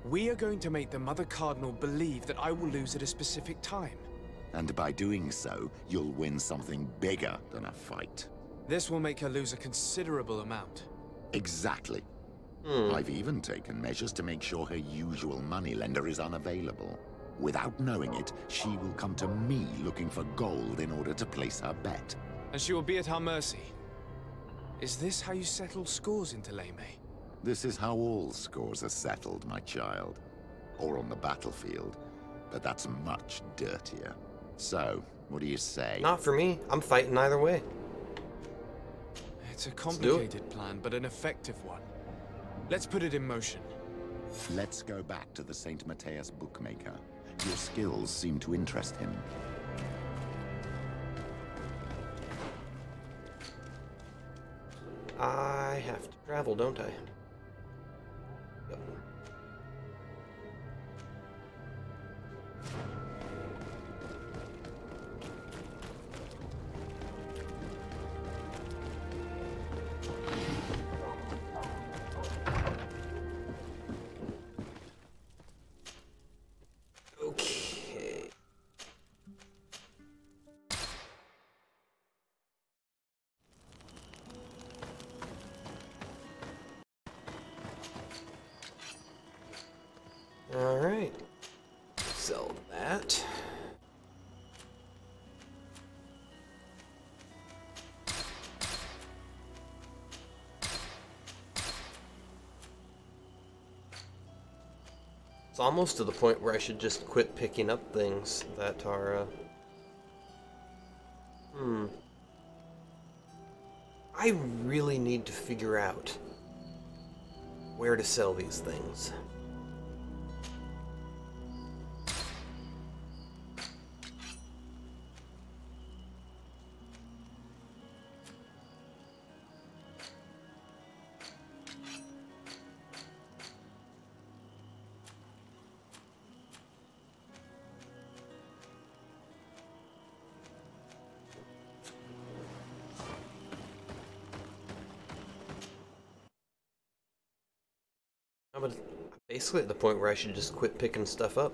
We are going to make the Mother Cardinal believe that I will lose at a specific time. And by doing so, you'll win something bigger than a fight. This will make her lose a considerable amount. Exactly. I've even taken measures to make sure her usual moneylender is unavailable. Without knowing it, she will come to me looking for gold in order to place her bet. And she will be at our mercy. Is this how you settle scores in Thélème? This is how all scores are settled, my child. Or on the battlefield. But that's much dirtier. So, what do you say? Not for me. I'm fighting either way. It's a complicated plan, but an effective one. Let's put it in motion. Let's go back to the St. Matthias bookmaker. Your skills seem to interest him. I have to travel, don't I? Yep. Okay. All right. Sell that. It's almost to the point where I should just quit picking up things that are, I really need to figure out where to sell these things. I'm basically at the point where I should just quit picking stuff up.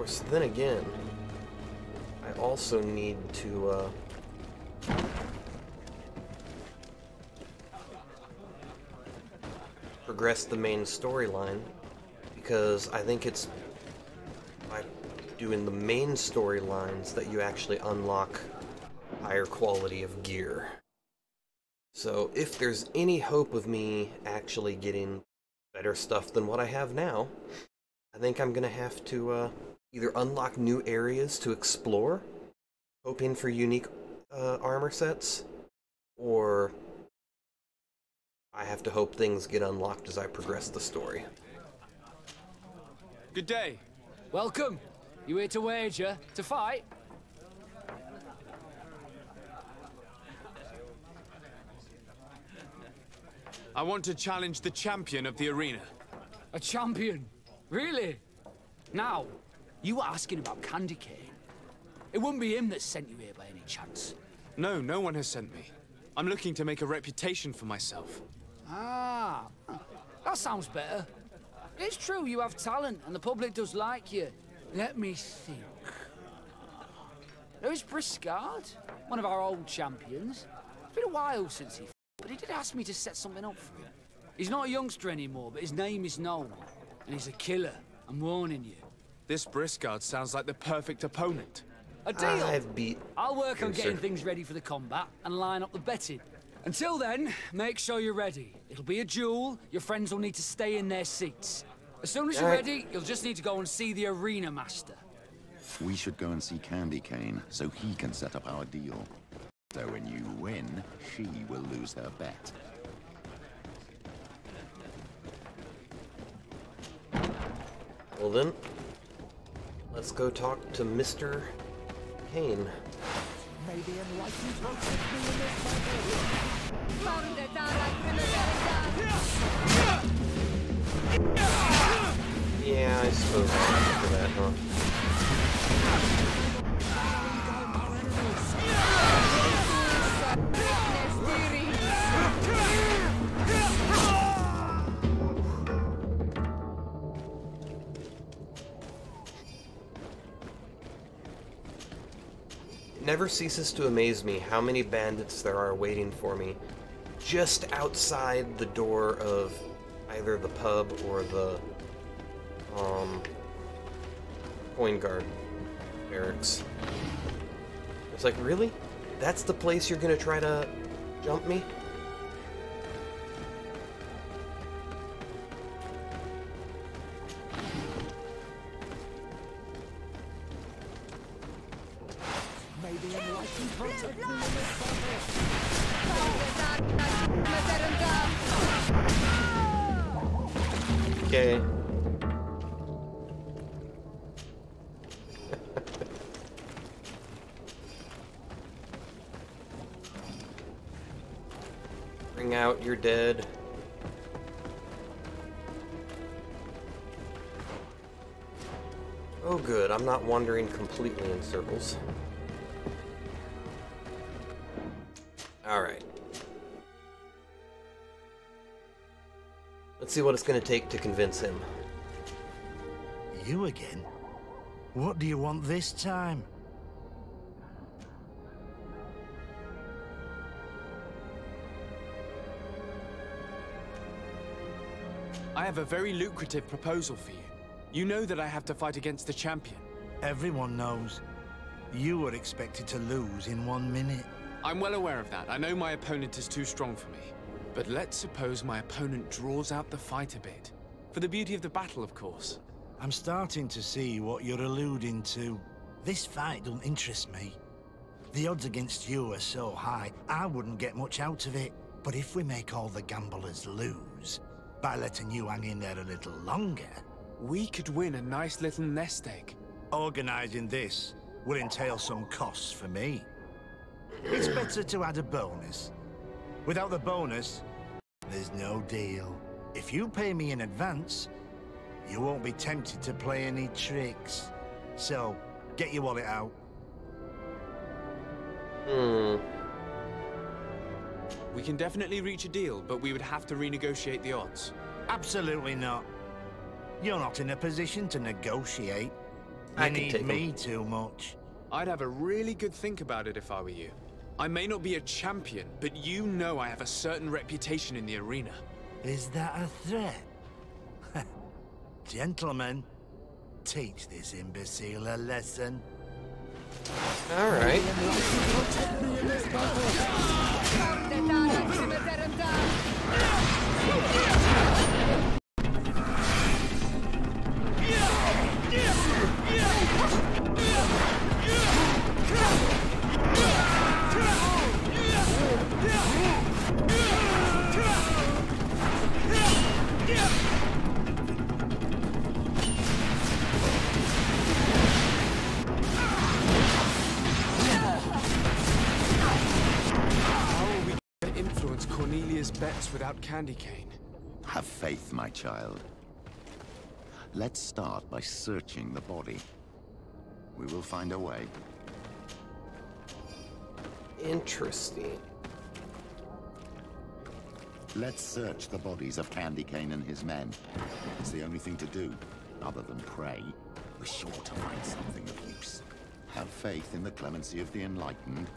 course, then again, I also need to, progress the main storyline, because I think it's by doing the main storylines that you actually unlock higher quality of gear. So if there's any hope of me actually getting better stuff than what I have now, I think I'm gonna have to either unlock new areas to explore, hoping for unique armor sets, or I have to hope things get unlocked as I progress the story. Good day. Welcome. You here to wager? To fight? I want to challenge the champion of the arena. A champion? Really? Now, you were asking about Candy Cane. It wouldn't be him that sent you here by any chance. No, no one has sent me. I'm looking to make a reputation for myself. Ah, that sounds better. It's true you have talent and the public does like you. Let me think. There's Briscard, one of our old champions. It's been a while since he fought, but he did ask me to set something up for him. He's not a youngster anymore, but his name is known. And he's a killer, I'm warning you. This Briscard sounds like the perfect opponent. A deal? I'll work on Yes, getting sir. things ready for the combat and line up the betting. Until then, make sure you're ready. It'll be a duel. Your friends will need to stay in their seats. As soon as you're ready, you'll just need to go and see the arena master. We should go and see Candy Cane so he can set up our deal. So when you win, she will lose her bet. Well then, let's go talk to Mr. Kane. May the enlightened protect me in this Yeah, I suppose I'll have to do that, huh? It never ceases to amaze me how many bandits there are waiting for me just outside the door of either the pub or the coin guard barracks. It's like, really? That's the place you're gonna try to jump me? May the enlightened protect me in this Okay. Bring out your dead. Oh good, I'm not wandering completely in circles. Alright. Let's see what it's going to take to convince him. You again? What do you want this time? I have a very lucrative proposal for you. You know that I have to fight against the champion. Everyone knows. You were expected to lose in 1 minute. I'm well aware of that. I know my opponent is too strong for me. But let's suppose my opponent draws out the fight a bit. For the beauty of the battle, of course. I'm starting to see what you're alluding to. This fight don't interest me. The odds against you are so high, I wouldn't get much out of it. But if we make all the gamblers lose, by letting you hang in there a little longer... We could win a nice little nest egg. Organising this will entail some costs for me. It's better to add a bonus. Without the bonus, there's no deal. If you pay me in advance, you won't be tempted to play any tricks. So, get your wallet out. We can definitely reach a deal, but we would have to renegotiate the odds. Absolutely not. You're not in a position to negotiate. You need me too much. I'd have a really good think about it if I were you. I may not be a champion, but you know I have a certain reputation in the arena. Is that a threat? Gentlemen, teach this imbecile a lesson. All right. Bets without candy cane. Have faith, my child. Let's start by searching the body. We will find a way. Interesting. Let's search the bodies of Candy Cane and his men. It's the only thing to do, other than pray. We're sure to find something of use. Have faith in the clemency of the enlightened.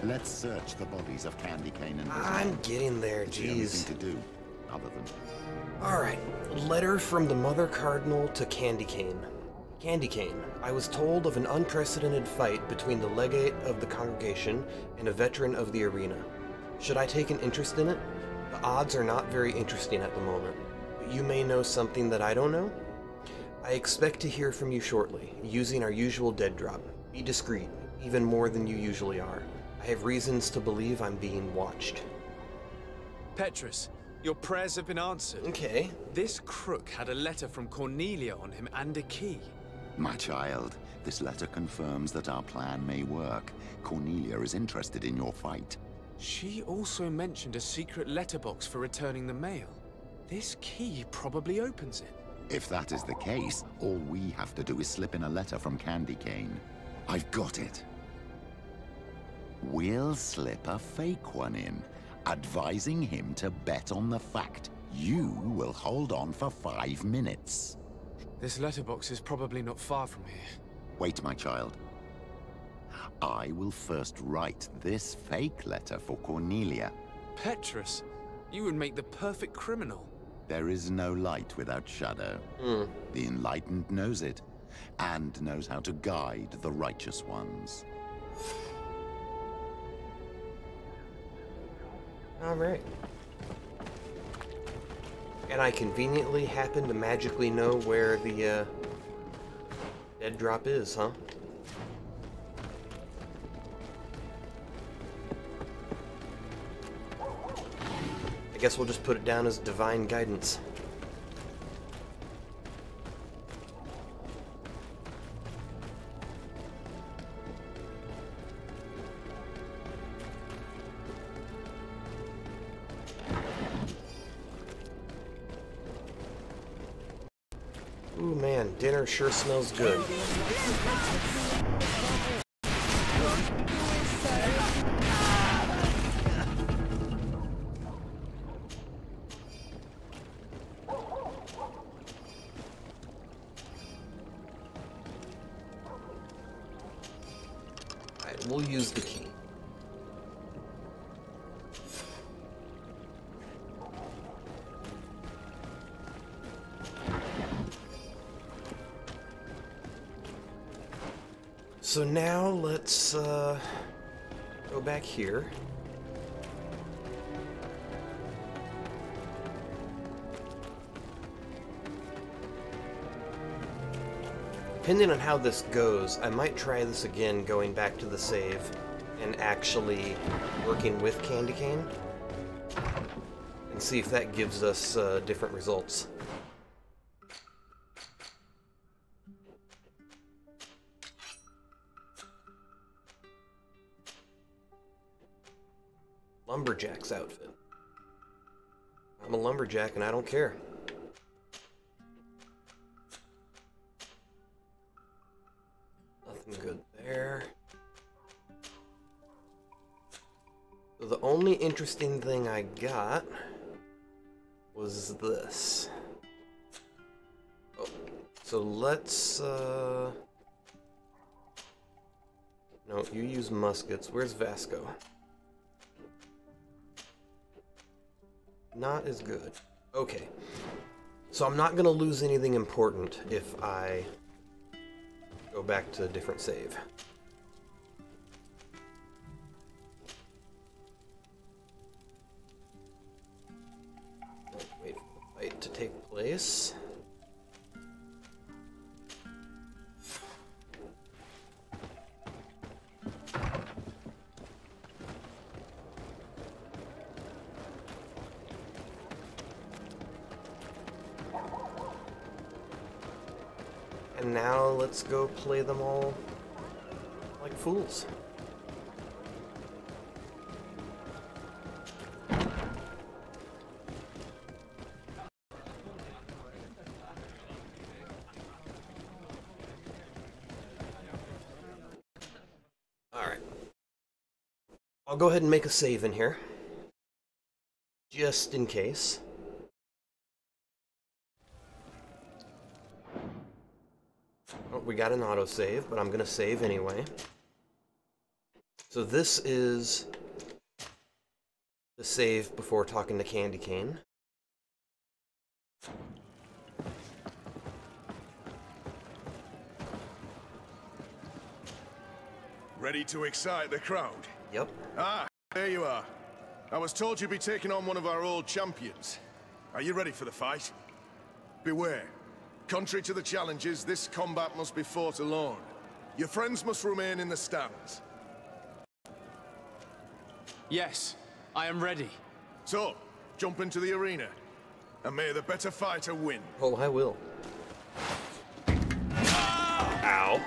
Let's search the bodies of Candy Cane and his men. I'm getting there, it's the only jeez. thing to do, other than... Alright, letter from the Mother Cardinal to Candy Cane. Candy Cane, I was told of an unprecedented fight between the legate of the congregation and a veteran of the arena. Should I take an interest in it? The odds are not very interesting at the moment, but you may know something that I don't know? I expect to hear from you shortly, using our usual dead drop. Be discreet, even more than you usually are. I have reasons to believe I'm being watched. Petrus, your prayers have been answered. Okay. This crook had a letter from Cornelia on him and a key. My child, this letter confirms that our plan may work. Cornelia is interested in your fight. She also mentioned a secret letterbox for returning the mail. This key probably opens it. If that is the case, all we have to do is slip in a letter from Candy Cane. I've got it. We'll slip a fake one in, advising him to bet on the fact you will hold on for 5 minutes. This letterbox is probably not far from here. Wait, my child. I will first write this fake letter for Cornelia. Petrus, you would make the perfect criminal. There is no light without shadow. The enlightened knows it, and knows how to guide the righteous ones. Alright. And I conveniently happen to magically know where the dead drop is, huh? I guess we'll just put it down as divine guidance. Ooh man, dinner sure smells good. Alright, we'll use the key. So now let's go back here. Depending on how this goes, I might try this again going back to the save and actually working with Candy Cane and see if that gives us different results. Lumberjack's outfit. I'm a lumberjack and I don't care. Nothing good there. So the only interesting thing I got was this. Oh, so let's, no, you use muskets. Where's Vasco? Not as good. Okay. So I'm not gonna lose anything important if I go back to a different save. Wait for the fight to take place. And now let's go play them all like fools. Alright. I'll go ahead and make a save in here. Just in case. Oh, we got an autosave, but I'm gonna save anyway. So this is the save before talking to Candy Cane. Ready to excite the crowd? Yep. Ah, there you are. I was told you'd be taking on one of our old champions. Are you ready for the fight? Beware. Contrary to the challenges, this combat must be fought alone. Your friends must remain in the stands. Yes, I am ready. So, jump into the arena, and may the better fighter win. Oh, I will. Ow.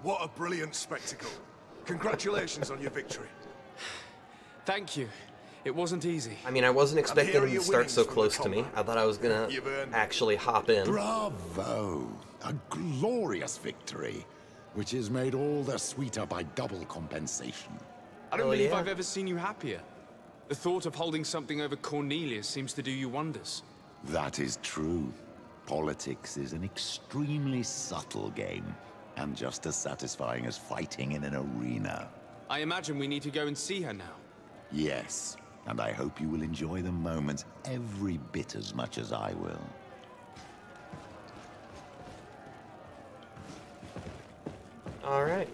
What a brilliant spectacle. Congratulations on your victory. Thank you. It wasn't easy. I mean, I wasn't expecting him to start so close to me. I thought I was gonna actually hop in. Bravo! A glorious victory, which is made all the sweeter by double compensation. I don't believe I've ever seen you happier. The thought of holding something over Cornelius seems to do you wonders. That is true. Politics is an extremely subtle game, and just as satisfying as fighting in an arena. I imagine we need to go and see her now. Yes, and I hope you will enjoy the moment every bit as much as I will. Alright.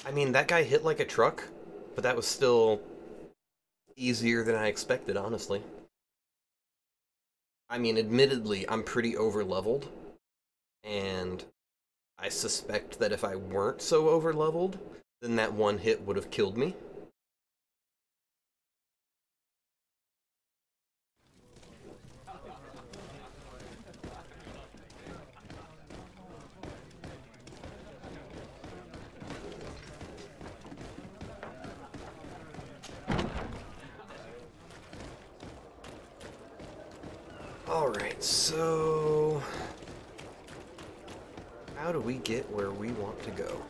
I mean, that guy hit like a truck, but that was still easier than I expected, honestly. I mean, admittedly, I'm pretty over-leveled, and I suspect that if I weren't so over-leveled, then that one hit would have killed me. Alright, so how do we get where we want to go?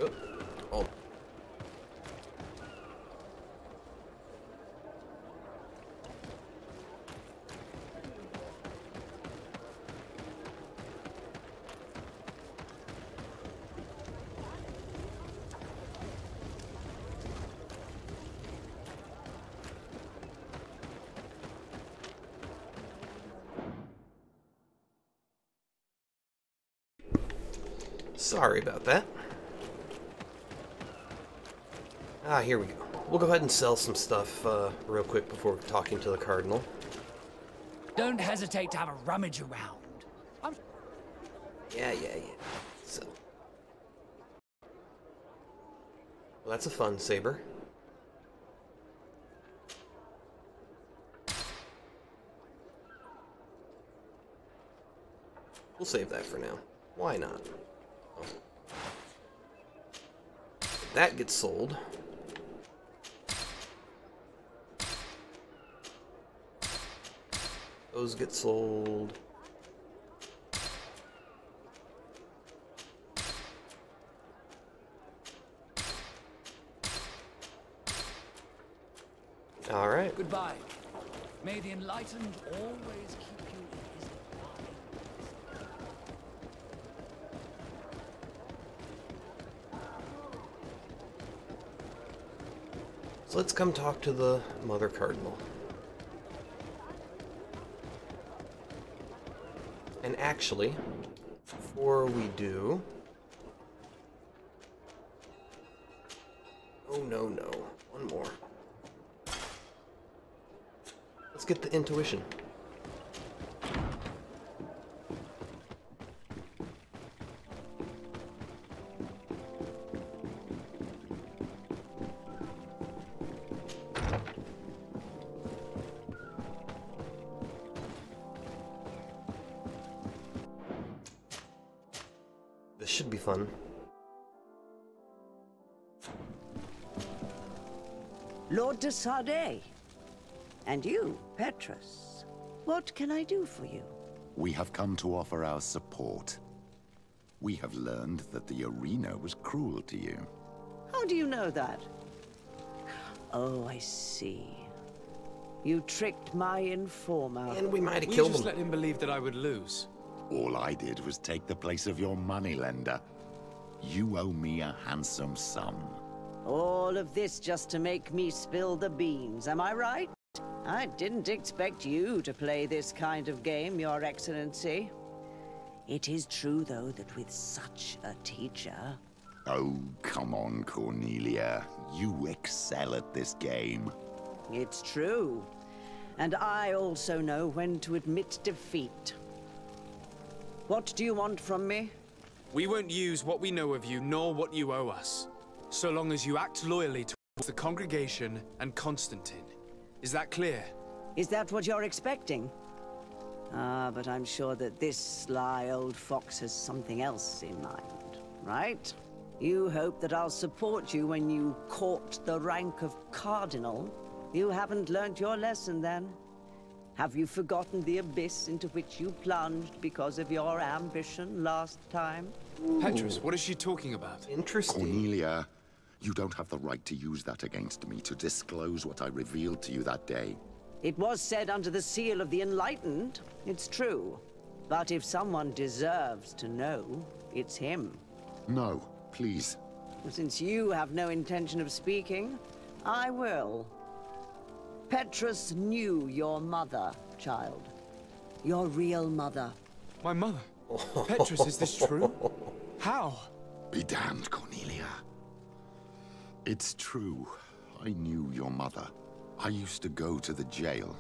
Oh. Sorry about that. Ah, here we go. We'll go ahead and sell some stuff real quick before talking to the Cardinal. Don't hesitate to have a rummage around. Yeah. So. Well, that's a fun saber. We'll save that for now. Why not? Oh. That gets sold. Those get sold. All right. Goodbye. May the Enlightened always keep you in his eye. So let's come talk to the Mother Cardinal. And actually, before we do... Oh, no, no. One more. Let's get the intuition. This should be fun. Lord de Sardet. And you, Petrus. What can I do for you? We have come to offer our support. We have learned that the arena was cruel to you. How do you know that? Oh, I see. You tricked my informer. And we might have We killed just him. let him believe that I would lose. All I did was take the place of your moneylender. You owe me a handsome sum. All of this just to make me spill the beans, am I right? I didn't expect you to play this kind of game, Your Excellency. It is true, though, that with such a teacher... Oh, come on, Cornelia. You excel at this game. It's true. And I also know when to admit defeat. What do you want from me? We won't use what we know of you, nor what you owe us, so long as you act loyally towards the congregation and Constantine. Is that clear? Is that what you're expecting? Ah, but I'm sure that this sly old fox has something else in mind, right? You hope that I'll support you when you court the rank of cardinal. You haven't learnt your lesson, then. Have you forgotten the abyss into which you plunged because of your ambition last time? Petrus, what is she talking about? Interesting. Cornelia, you don't have the right to use that against me, to disclose what I revealed to you that day. It was said under the seal of the Enlightened. It's true. But if someone deserves to know, it's him. No, please. Since you have no intention of speaking, I will. Petrus knew your mother, child. Your real mother. My mother? Petrus, is this true? How? Be damned, Cornelia. It's true. I knew your mother. I used to go to the jail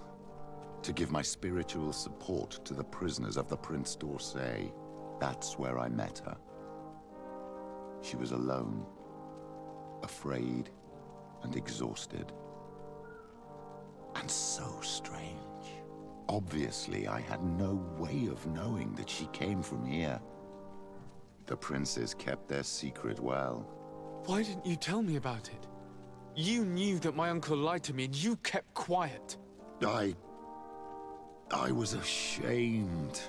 to give my spiritual support to the prisoners of the Prince d'Orsay. That's where I met her. She was alone, afraid, and exhausted. And so strange. Obviously, I had no way of knowing that she came from here. The princes kept their secret well. Why didn't you tell me about it? You knew that my uncle lied to me, and you kept quiet. I was ashamed.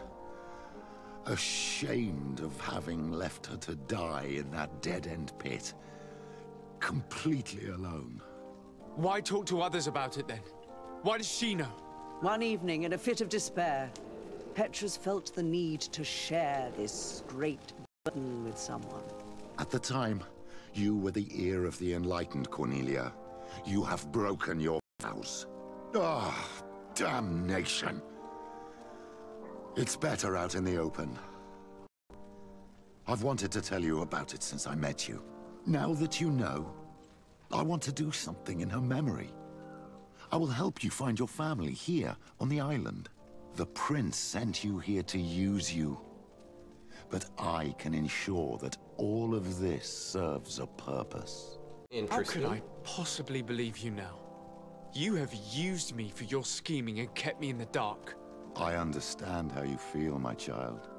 Ashamed of having left her to die in that dead-end pit. Completely alone. Why talk to others about it, then? Why does she know? One evening, in a fit of despair, Petrus felt the need to share this great burden with someone. At the time, you were the ear of the Enlightened, Cornelia. You have broken your vows. Ah, damnation. It's better out in the open. I've wanted to tell you about it since I met you. Now that you know, I want to do something in her memory. I will help you find your family here on the island. The prince sent you here to use you. But I can ensure that all of this serves a purpose. Interesting. How could I possibly believe you now? You have used me for your scheming and kept me in the dark. I understand how you feel, my child.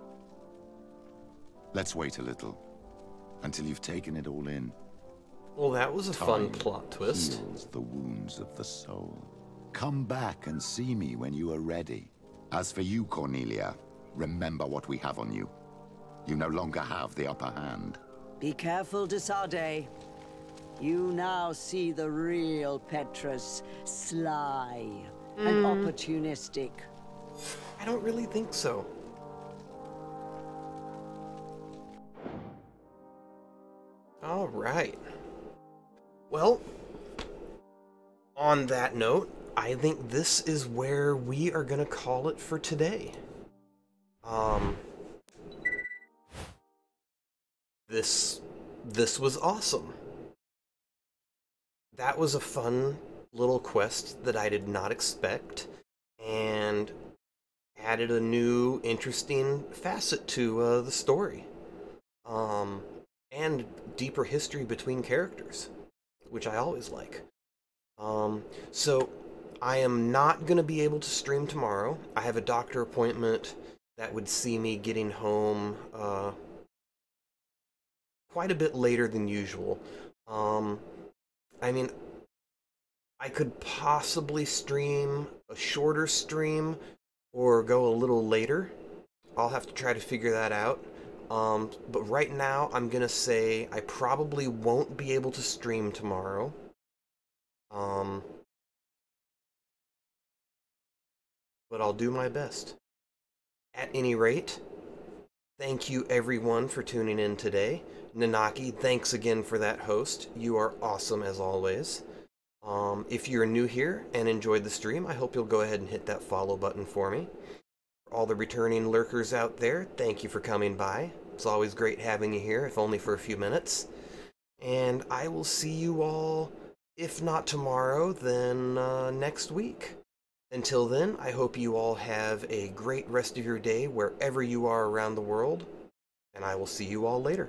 Let's wait a little, until you've taken it all in. Well, that was a fun plot twist. Heals the wounds of the soul. Come back and see me when you are ready. As for you, Cornelia, remember what we have on you. You no longer have the upper hand. Be careful, de Sardet. You now see the real Petrus, sly and opportunistic. I don't really think so. All right. Well, on that note, I think this is where we are going to call it for today. This was awesome. That was a fun little quest that I did not expect, and added a new, interesting facet to the story. And deeper history between characters, which I always like. So I am not going to be able to stream tomorrow. I have a doctor appointment that would see me getting home quite a bit later than usual. I mean, I could possibly stream a shorter stream or go a little later. I'll have to try to figure that out. But right now, I'm gonna say I probably won't be able to stream tomorrow. But I'll do my best. At any rate, thank you everyone for tuning in today. Nanaki, thanks again for that host. You are awesome as always. If you're new here and enjoyed the stream, I hope you'll go ahead and hit that follow button for me. For all the returning lurkers out there, thank you for coming by. It's always great having you here, if only for a few minutes. And I will see you all, if not tomorrow, then next week. Until then, I hope you all have a great rest of your day wherever you are around the world, and I will see you all later.